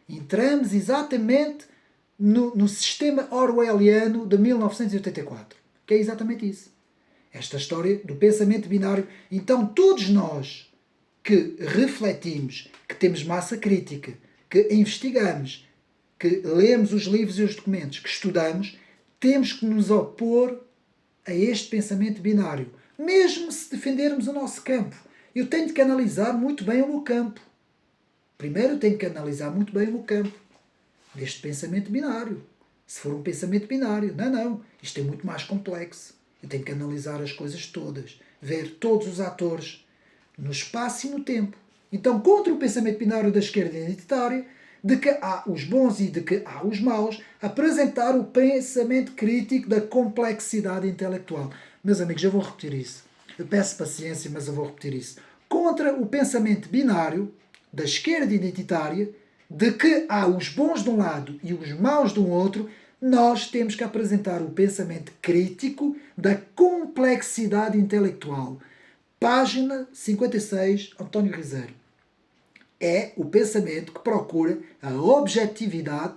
Entramos exatamente no sistema orwelliano de 1984, que é exatamente isso. Esta história do pensamento binário. Então, todos nós que refletimos, que temos massa crítica, que investigamos, que lemos os livros e os documentos, que estudamos, temos que nos opor a este pensamento binário. Mesmo se defendermos o nosso campo. Eu tenho que analisar muito bem o meu campo. Primeiro eu tenho que analisar muito bem o meu campo deste pensamento binário. Se for um pensamento binário. Não. Isto é muito mais complexo. Eu tenho que analisar as coisas todas. Ver todos os atores no espaço e no tempo. Então, contra o pensamento binário da esquerda identitária, de que há os bons e de que há os maus, apresentar o pensamento crítico da complexidade intelectual. Meus amigos, eu vou repetir isso. Eu peço paciência, mas eu vou repetir isso. Contra o pensamento binário da esquerda identitária, de que há os bons de um lado e os maus de um outro, nós temos que apresentar o pensamento crítico da complexidade intelectual. Página 56, António Risério. É o pensamento que procura a objetividade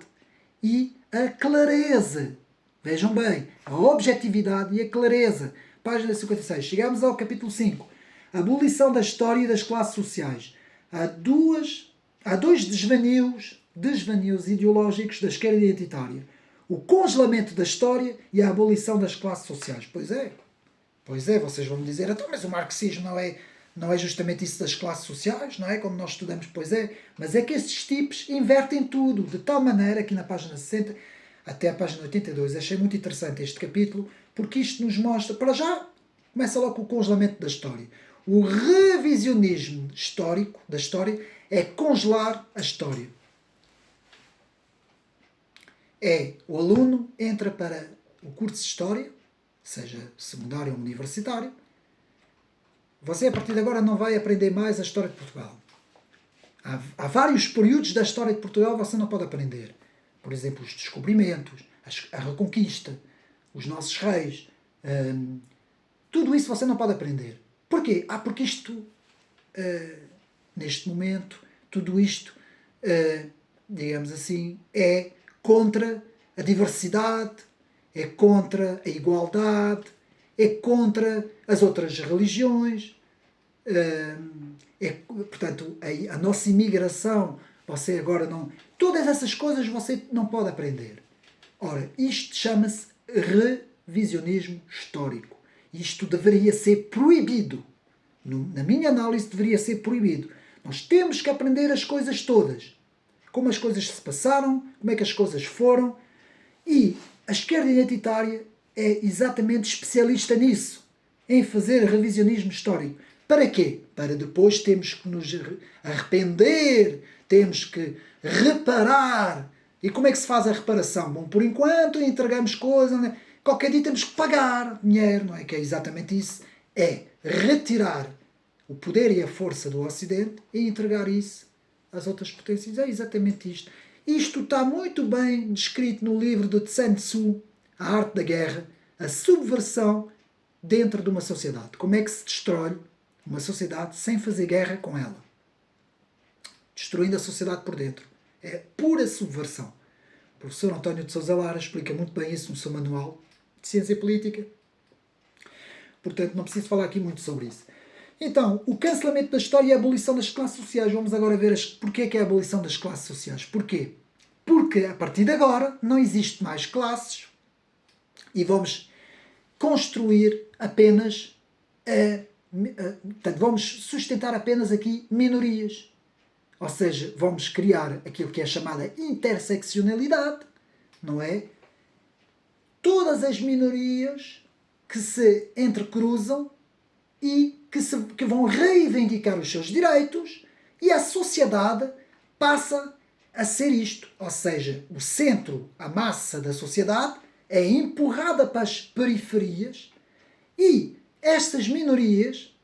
e a clareza. Vejam bem, a objetividade e a clareza. Página 56. Chegamos ao capítulo 5. Abolição da história e das classes sociais. Há dois desvanios ideológicos da esquerda identitária. O congelamento da história e a abolição das classes sociais. Pois é, vocês vão me dizer, então, mas o marxismo não é justamente isso das classes sociais, não é? Como nós estudamos, pois é. Mas é que estes tipos invertem tudo, de tal maneira, aqui na página 60 até a página 82, achei muito interessante este capítulo, porque isto nos mostra, para já, começa logo com o congelamento da história. O revisionismo histórico da história é congelar a história. O aluno entra para o curso de História, seja secundário ou universitário, você a partir de agora não vai aprender mais a história de Portugal. Há vários períodos da história de Portugal que você não pode aprender. Por exemplo, os descobrimentos, a reconquista, os nossos reis. Tudo isso você não pode aprender. Porquê? Porque isto, neste momento, tudo isto, digamos assim, é contra a diversidade, é contra a igualdade, é contra as outras religiões. Portanto, a nossa imigração, você agora não... Todas essas coisas você não pode aprender. Ora, isto chama-se revisionismo histórico. Isto deveria ser proibido. Na minha análise, deveria ser proibido. Nós temos que aprender as coisas todas. Como as coisas se passaram, como é que as coisas foram. E a esquerda identitária é exatamente especialista nisso, em fazer revisionismo histórico. Para quê? Para depois termos que nos arrepender, temos que reparar. E como é que se faz a reparação? Bom, por enquanto entregamos coisas, né? Qualquer dia temos que pagar dinheiro, não é? Que é exatamente isso. É retirar o poder e a força do Ocidente e entregar isso às outras potências. É exatamente isto. Isto está muito bem descrito no livro de Sun Tzu, A Arte da Guerra, a subversão dentro de uma sociedade. Como é que se destrói uma sociedade sem fazer guerra com ela? Destruindo a sociedade por dentro. É pura subversão. O professor António de Sousa Lara explica muito bem isso no seu manual de Ciência Política. Portanto, não preciso falar aqui muito sobre isso. Então, o cancelamento da história e a abolição das classes sociais. Vamos agora ver porquê que é a abolição das classes sociais. Porquê? Porque, a partir de agora, não existe mais classes e vamos construir apenas... portanto, vamos sustentar apenas aqui minorias. Ou seja, vamos criar aquilo que é chamada interseccionalidade, não é? Todas as minorias que se entrecruzam e que vão reivindicar os seus direitos, e a sociedade passa a ser isto. Ou seja, o centro, a massa da sociedade, é empurrada para as periferias e estas minorias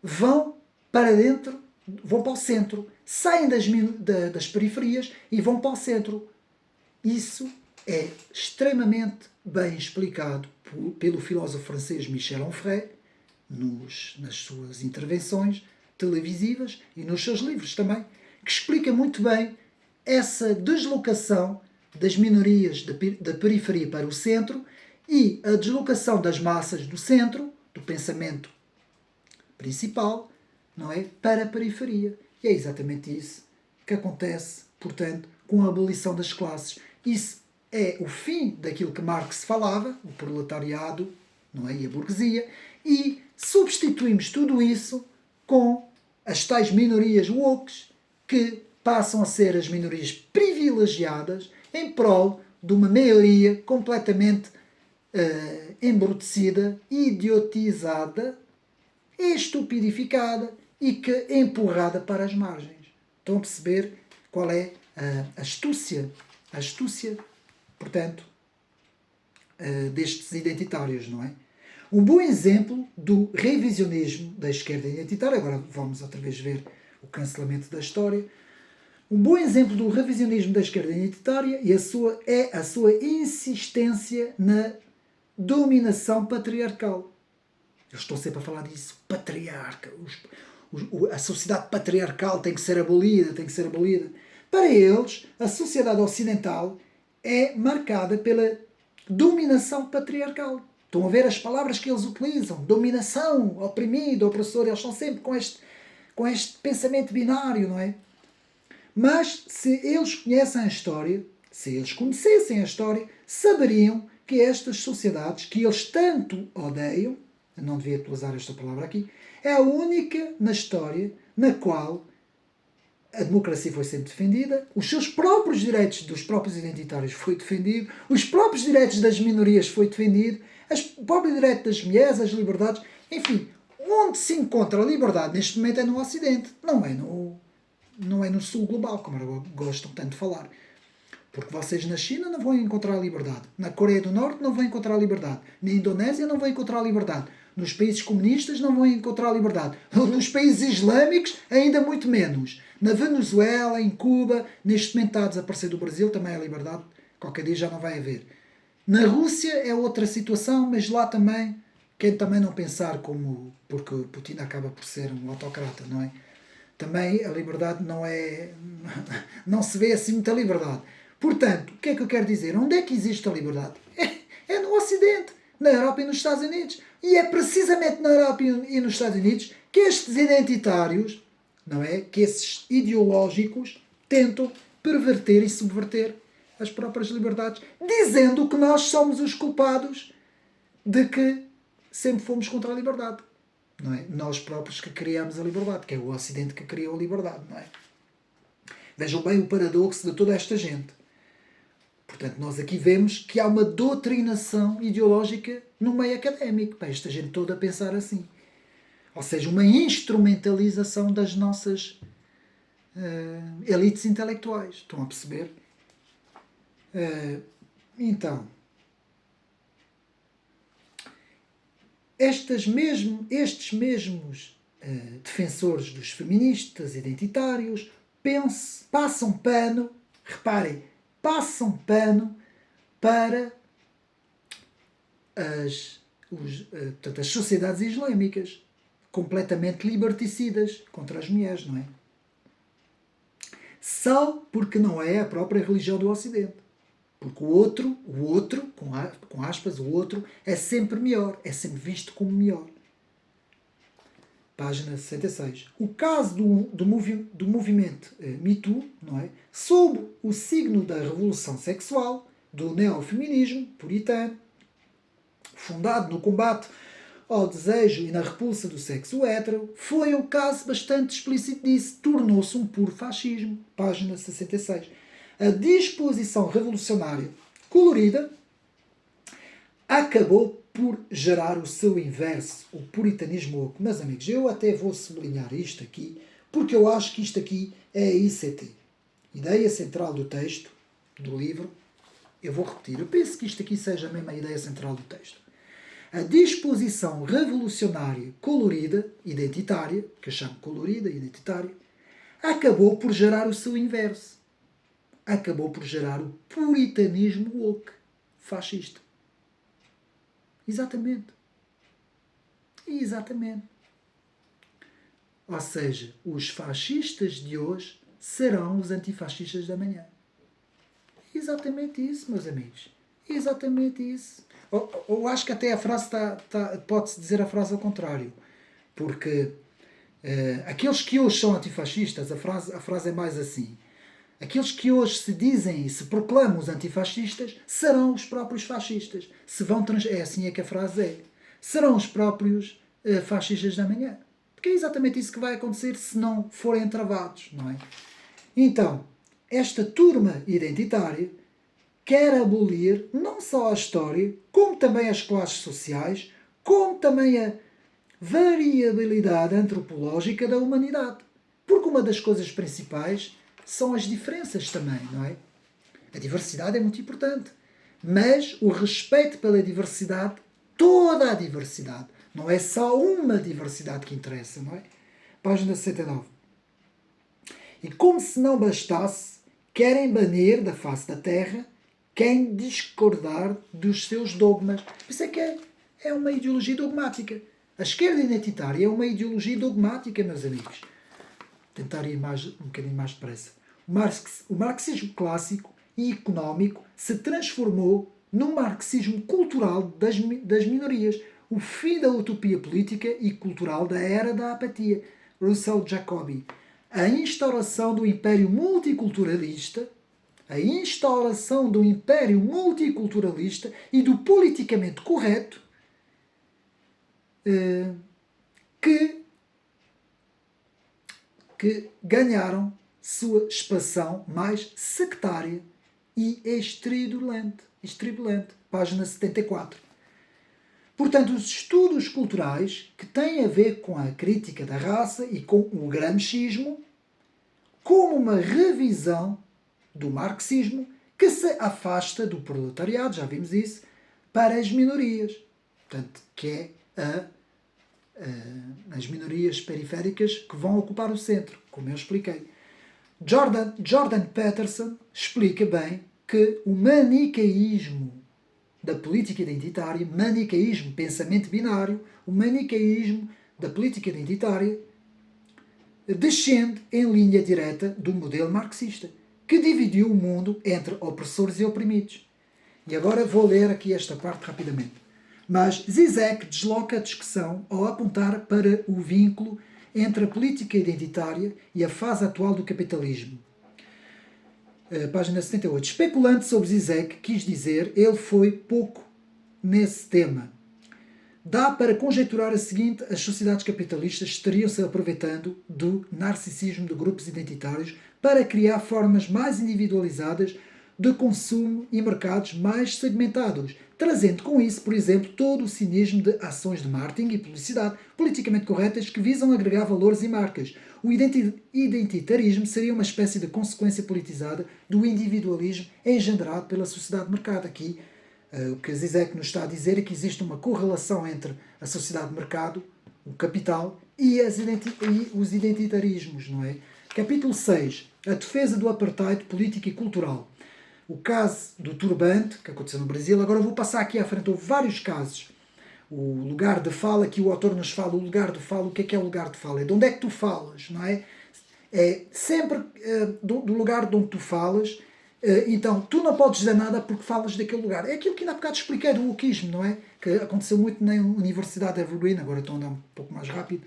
vão para dentro, vão para o centro, saem das periferias e vão para o centro. Isso é extremamente bem explicado pelo filósofo francês Michel Onfray nas suas intervenções televisivas e nos seus livros também, que explica muito bem essa deslocação das minorias da periferia para o centro e a deslocação das massas do centro, do pensamento principal, não é, para a periferia. E é exatamente isso que acontece, portanto, com a abolição das classes. Isso é o fim daquilo que Marx falava, o proletariado, não é, e a burguesia, e substituímos tudo isso com as tais minorias wokes, que passam a ser as minorias privilegiadas em prol de uma maioria completamente embrutecida, idiotizada, estupidificada e que é empurrada para as margens. Estão a perceber qual é a astúcia? A astúcia, portanto, destes identitários, não é? Um bom exemplo do revisionismo da esquerda identitária, agora vamos outra vez ver o cancelamento da história. Um bom exemplo do revisionismo da esquerda identitária é a sua insistência na dominação patriarcal. Eles estão sempre a falar disso. Patriarca. A sociedade patriarcal tem que ser abolida, tem que ser abolida. Para eles, a sociedade ocidental é marcada pela dominação patriarcal. Estão a ver as palavras que eles utilizam. Dominação, oprimido, opressor. Eles estão sempre com este pensamento binário, não é? Mas se eles conhecem a história, se eles conhecessem a história, saberiam que estas sociedades, que eles tanto odeiam, eu não devia utilizar esta palavra aqui, é a única na história na qual a democracia foi sempre defendida, os seus próprios direitos dos próprios identitários foi defendido, os próprios direitos das minorias foi defendido, o próprio direito das mulheres, as liberdades, enfim, onde se encontra a liberdade neste momento é no Ocidente, não é no Sul global, como gostam tanto de falar. Porque vocês na China não vão encontrar a liberdade, na Coreia do Norte não vão encontrar a liberdade, na Indonésia não vão encontrar a liberdade, nos países comunistas não vão encontrar a liberdade, nos países islâmicos ainda muito menos, na Venezuela, em Cuba, neste momento está a desaparecer do Brasil também a liberdade, qualquer dia já não vai haver. Na Rússia é outra situação, mas lá também, quem também não pensar como, porque Putin acaba por ser um autocrata, não é? Também a liberdade não se vê assim muita liberdade. Portanto, o que é que eu quero dizer? Onde é que existe a liberdade? É no Ocidente. na Europa e nos Estados Unidos. E é precisamente na Europa e nos Estados Unidos que estes identitários, não é? Que esses ideológicos tentam perverter e subverter as próprias liberdades, dizendo que nós somos os culpados de que sempre fomos contra a liberdade. Não é? Nós próprios que criamos a liberdade, que é o Ocidente que criou a liberdade. Não é? Vejam bem o paradoxo de toda esta gente. Portanto, nós aqui vemos que há uma doutrinação ideológica no meio académico, para esta gente toda a pensar assim. Ou seja, uma instrumentalização das nossas elites intelectuais. Estão a perceber? Então, estes mesmos defensores dos feministas identitários passam pano, reparem, passam pano para as sociedades islâmicas, completamente liberticidas contra as mulheres, não é? Só porque não é a própria religião do Ocidente. Porque o outro, com aspas, o outro, é sempre melhor, é sempre visto como melhor. Página 66. O caso do movimento Me Too, não é? Sob o signo da revolução sexual, do neofeminismo puritano, fundado no combate ao desejo e na repulsa do sexo hétero, foi um caso bastante explícito disso. Tornou-se um puro fascismo. Página 66. A disposição revolucionária colorida acabou por gerar o seu inverso, o puritanismo oco. Meus amigos, eu até vou sublinhar isto aqui, porque eu acho que isto aqui é a ICT. Ideia central do texto, do livro. Eu vou repetir. Eu penso que isto aqui seja a mesma ideia central do texto. A disposição revolucionária colorida, identitária, que eu chamo colorida, identitária, acabou por gerar o seu inverso. Acabou por gerar o puritanismo woke, fascista. Exatamente. Exatamente. Ou seja, os fascistas de hoje serão os antifascistas da manhã. Exatamente isso, meus amigos. Exatamente isso. Eu acho que até a frase pode-se dizer a frase ao contrário. Porque aqueles que hoje são antifascistas, a frase é mais assim. Aqueles que hoje se dizem e se proclamam os antifascistas serão os próprios fascistas. É assim que a frase é. Serão os próprios fascistas da manhã. Porque é exatamente isso que vai acontecer se não forem travados, não é? Então, esta turma identitária quer abolir não só a história, como também as classes sociais, como também a variabilidade antropológica da humanidade. Porque uma das coisas principais são as diferenças também, não é? A diversidade é muito importante. Mas o respeito pela diversidade, toda a diversidade, não é só uma diversidade que interessa, não é? Página 69. E como se não bastasse, querem banir da face da terra quem discordar dos seus dogmas. Isso é que é uma ideologia dogmática. A esquerda identitária é uma ideologia dogmática, meus amigos. Tentar ir um bocadinho mais depressa. O marxismo clássico e económico se transformou num marxismo cultural das minorias. O fim da utopia política e cultural da era da apatia. Russell Jacobi. A instauração do império multiculturalista e do politicamente correto que ganharam sua expansão mais sectária e estridulante. Página 74. Portanto, os estudos culturais que têm a ver com a crítica da raça e com o gramscismo, como uma revisão do marxismo que se afasta do proletariado, já vimos isso, para as minorias. Portanto, que é as minorias periféricas que vão ocupar o centro, como eu expliquei. Jordan Peterson explica bem que o manicaísmo da política identitária, manicaísmo, pensamento binário, o manicaísmo da política identitária descende em linha direta do modelo marxista, que dividiu o mundo entre opressores e oprimidos. E agora vou ler aqui esta parte rapidamente. Mas Zizek desloca a discussão ao apontar para o vínculo entre a política identitária e a fase atual do capitalismo. Página 78. Especulante sobre Zizek, quis dizer, ele foi pouco nesse tema. Dá para conjecturar a seguinte: as sociedades capitalistas estariam-se aproveitando do narcisismo de grupos identitários para criar formas mais individualizadas de consumo e mercados mais segmentados, trazendo com isso, por exemplo, todo o cinismo de ações de marketing e publicidade politicamente corretas que visam agregar valores e marcas. O identitarismo seria uma espécie de consequência politizada do individualismo engendrado pela sociedade de mercado. Aqui, o que Zizek nos está a dizer é que existe uma correlação entre a sociedade de mercado, o capital, e os identitarismos, não é? Capítulo 6. A defesa do apartheid político e cultural. O caso do turbante, que aconteceu no Brasil. Agora vou passar aqui à frente. Houve vários casos. O lugar de fala, que o autor nos fala, o lugar de fala. O que é o lugar de fala? É de onde é que tu falas, não é? É sempre do lugar de onde tu falas. Então, tu não podes dizer nada porque falas daquele lugar. É aquilo que ainda há bocado expliquei do wokismo, não é? Que aconteceu muito na Universidade de Evergreen, agora estou a andar um pouco mais rápido,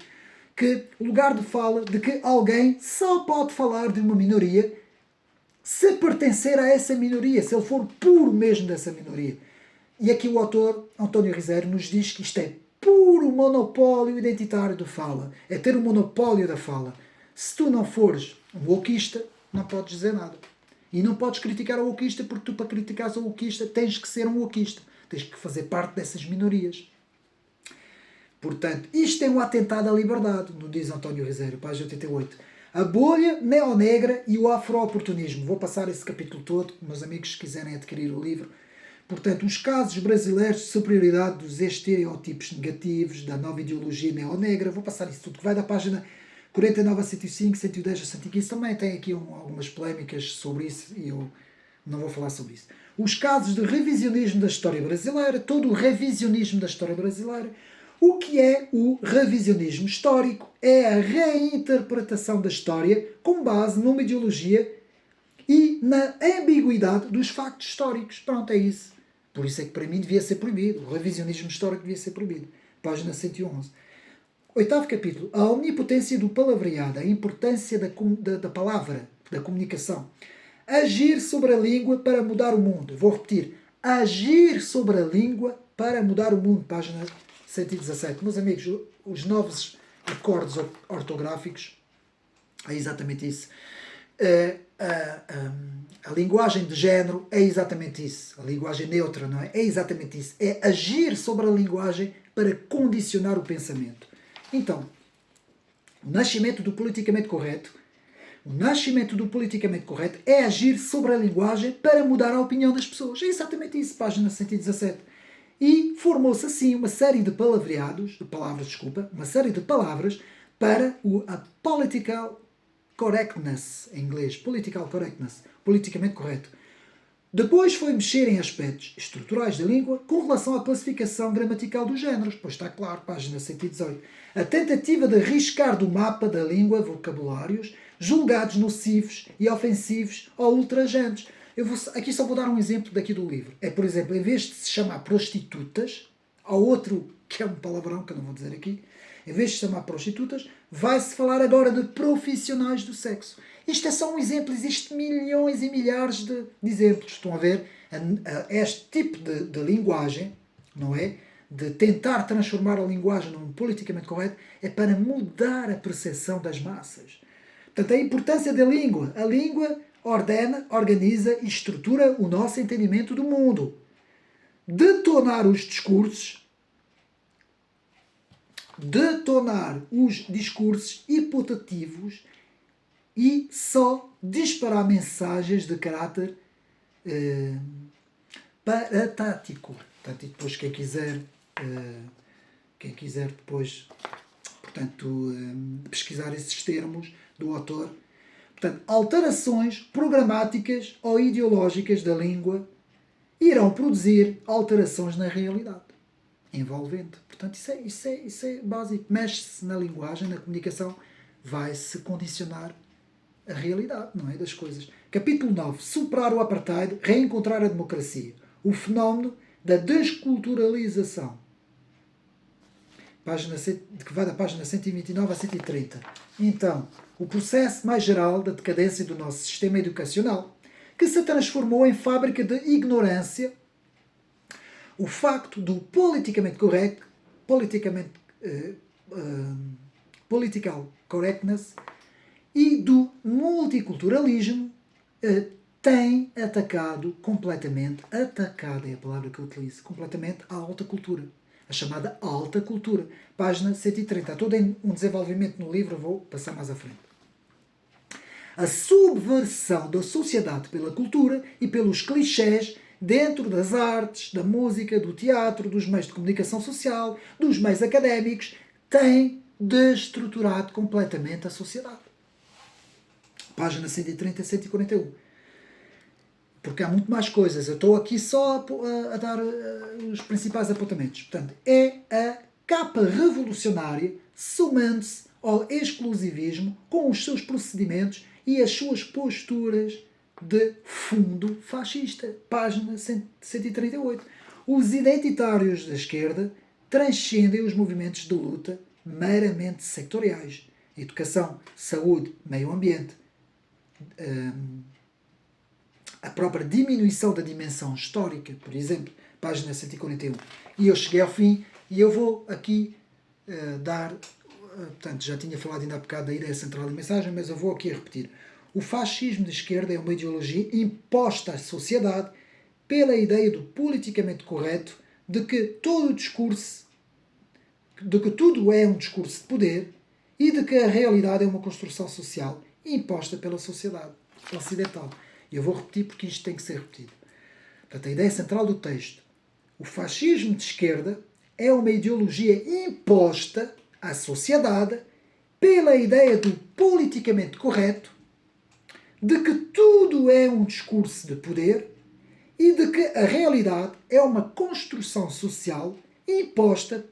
que o lugar de fala de que alguém só pode falar de uma minoria se pertencer a essa minoria, se ele for puro mesmo dessa minoria. E aqui o autor, António Ribeiro, nos diz que isto é puro monopólio identitário de fala. É ter o monopólio da fala. Se tu não fores um wokista, não podes dizer nada. E não podes criticar o wokista, porque tu, para criticar o wokista, tens que ser um wokista. Tens que fazer parte dessas minorias. Portanto, isto é um atentado à liberdade, nos diz António Ribeiro, página 88. A bolha neonegra e o afro-oportunismo. Vou passar esse capítulo todo, meus amigos, se quiserem adquirir o livro. Portanto, os casos brasileiros de superioridade dos estereótipos negativos, da nova ideologia neonegra. Vou passar isso tudo, que vai da página 49 a 105, 110 a 115. Também tem aqui algumas polémicas sobre isso e eu não vou falar sobre isso. Os casos de revisionismo da história brasileira, todo o revisionismo da história brasileira. O que é o revisionismo histórico? É a reinterpretação da história com base numa ideologia e na ambiguidade dos factos históricos. Pronto, é isso. Por isso é que para mim devia ser proibido. O revisionismo histórico devia ser proibido. Página 111. Oitavo capítulo. A omnipotência do palavreado. A importância da palavra, da comunicação. Agir sobre a língua para mudar o mundo. Vou repetir. Agir sobre a língua para mudar o mundo. Página 117. Meus amigos, os novos acordes ortográficos é exatamente isso. A linguagem de género é exatamente isso. A linguagem neutra, não é? É exatamente isso. É agir sobre a linguagem para condicionar o pensamento. Então, o nascimento do politicamente correto é agir sobre a linguagem para mudar a opinião das pessoas. É exatamente isso. Página 117. E formou-se assim uma série de palavras para a political correctness, em inglês, political correctness, politicamente correto. Depois foi mexer em aspectos estruturais da língua com relação à classificação gramatical dos géneros, pois está claro, página 118. A tentativa de riscar do mapa da língua vocabulários julgados nocivos e ofensivos ou ultrajantes. Aqui só vou dar um exemplo daqui do livro. É, por exemplo, em vez de se chamar prostitutas, há outro que é um palavrão que eu não vou dizer aqui, em vez de se chamar prostitutas, vai-se falar agora de profissionais do sexo. Isto é só um exemplo, existem milhões e milhares de exemplos. Estão a ver? Este tipo de linguagem, não é? De tentar transformar a linguagem num politicamente correto, é para mudar a percepção das massas. Portanto, a importância da língua. A língua ordena, organiza e estrutura o nosso entendimento do mundo. Detonar os discursos hipotetivo e só disparar mensagens de caráter paratático. Portanto, e depois quem quiser depois, portanto, pesquisar esses termos do autor. Portanto, alterações programáticas ou ideológicas da língua irão produzir alterações na realidade envolvente. Portanto, isso é básico. Mexe-se na linguagem, na comunicação, vai-se condicionar a realidade, não é? Das coisas. Capítulo 9. Superar o apartheid, reencontrar a democracia. O fenómeno da desculturalização. que vai da página 129 a 130. Então, o processo mais geral da decadência do nosso sistema educacional, que se transformou em fábrica de ignorância, o facto do politicamente correto, political correctness e do multiculturalismo tem atacado completamente, atacada é a palavra que eu utilizo, completamente a alta cultura. A chamada alta cultura. Página 130. Há todo um desenvolvimento no livro, vou passar mais à frente. A subversão da sociedade pela cultura e pelos clichés dentro das artes, da música, do teatro, dos meios de comunicação social, dos meios académicos, tem destruturado completamente a sociedade. Página 130 a 141. Porque há muito mais coisas. Eu estou aqui só a dar os principais apontamentos. Portanto, é a capa revolucionária somando-se ao exclusivismo com os seus procedimentos e as suas posturas de fundo fascista. Página 138. Os identitários da esquerda transcendem os movimentos de luta meramente sectoriais. Educação, saúde, meio ambiente, a própria diminuição da dimensão histórica, por exemplo, página 141. E eu cheguei ao fim e eu vou aqui dar, portanto, já tinha falado ainda há bocado da ideia central da mensagem, mas eu vou aqui repetir. O fascismo de esquerda é uma ideologia imposta à sociedade pela ideia do politicamente correto, de que todo o discurso, de que tudo é um discurso de poder e de que a realidade é uma construção social imposta pela sociedade ocidental. E eu vou repetir porque isto tem que ser repetido. Portanto, a ideia central do texto. O fascismo de esquerda é uma ideologia imposta à sociedade pela ideia do politicamente correto, de que tudo é um discurso de poder e de que a realidade é uma construção social imposta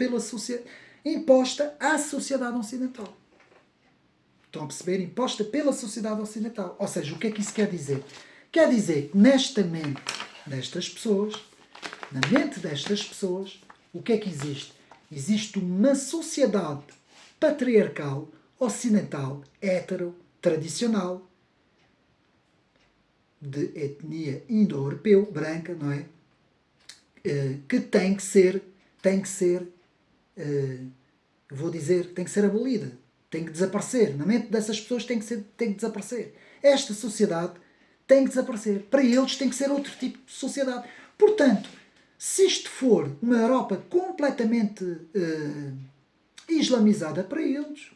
à sociedade ocidental. Estão a perceber? Imposta pela sociedade ocidental. Ou seja, o que é que isso quer dizer? Quer dizer que nesta mente destas pessoas, na mente destas pessoas, o que é que existe? Existe uma sociedade patriarcal, ocidental, hétero, tradicional, de etnia indo-europeu, branca, não é? Que tem que ser, vou dizer, tem que ser abolida. Tem que desaparecer. Na mente dessas pessoas tem que desaparecer. Esta sociedade tem que desaparecer. Para eles tem que ser outro tipo de sociedade. Portanto, se isto for uma Europa completamente islamizada para eles,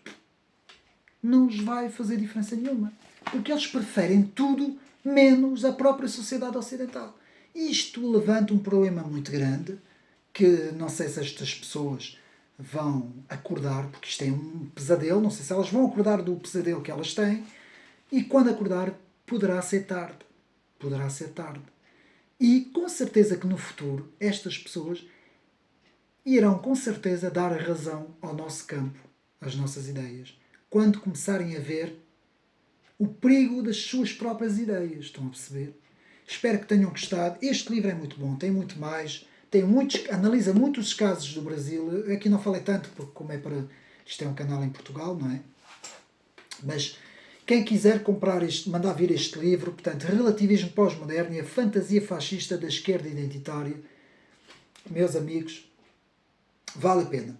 não lhes vai fazer diferença nenhuma. Porque eles preferem tudo menos a própria sociedade ocidental. Isto levanta um problema muito grande que não sei se estas pessoas vão acordar, porque isto é um pesadelo, não sei se elas vão acordar do pesadelo que elas têm, e quando acordar poderá ser tarde. Poderá ser tarde. E com certeza que no futuro estas pessoas irão com certeza dar razão ao nosso campo, às nossas ideias, quando começarem a ver o perigo das suas próprias ideias. Estão a perceber? Espero que tenham gostado. Este livro é muito bom, tem muito mais. Analisa muitos casos do Brasil. Eu aqui não falei tanto, porque como é para... Isto é um canal em Portugal, não é? Mas quem quiser comprar mandar vir este livro, portanto, Relativismo Pós-Moderno e a Fantasia Fascista da Esquerda Identitária, meus amigos, vale a pena.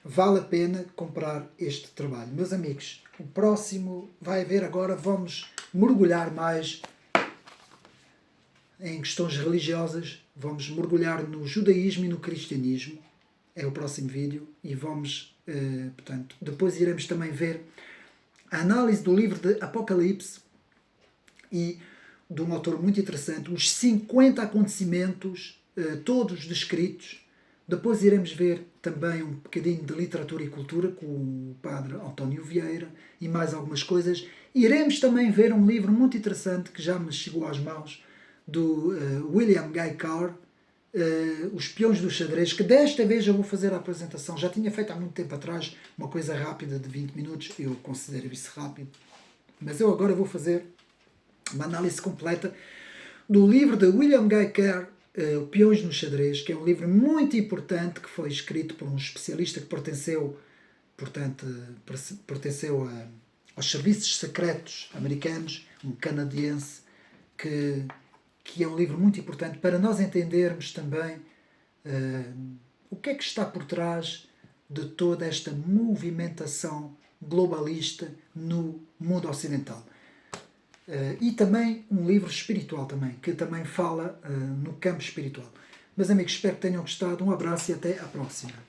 Vale a pena comprar este trabalho. Meus amigos, o próximo vai haver agora, vamos mergulhar mais em questões religiosas, vamos mergulhar no judaísmo e no cristianismo, é o próximo vídeo, e vamos, portanto, depois iremos também ver a análise do livro de Apocalipse e de um autor muito interessante, os 50 acontecimentos, todos descritos. Depois iremos ver também um bocadinho de literatura e cultura com o padre António Vieira e mais algumas coisas. Iremos também ver um livro muito interessante que já me chegou às mãos, do William Guy Carr, Os Peões do Xadrez, que desta vez eu vou fazer a apresentação. Já tinha feito há muito tempo atrás uma coisa rápida de 20 minutos, eu considero isso rápido, mas eu agora vou fazer uma análise completa do livro de William Guy Carr, Peões no Xadrez, que é um livro muito importante que foi escrito por um especialista que pertenceu, portanto, aos serviços secretos americanos, um canadiense, que é um livro muito importante para nós entendermos também o que é que está por trás de toda esta movimentação globalista no mundo ocidental. E também um livro espiritual também, que também fala no campo espiritual. Meus amigos, espero que tenham gostado. Um abraço e até à próxima.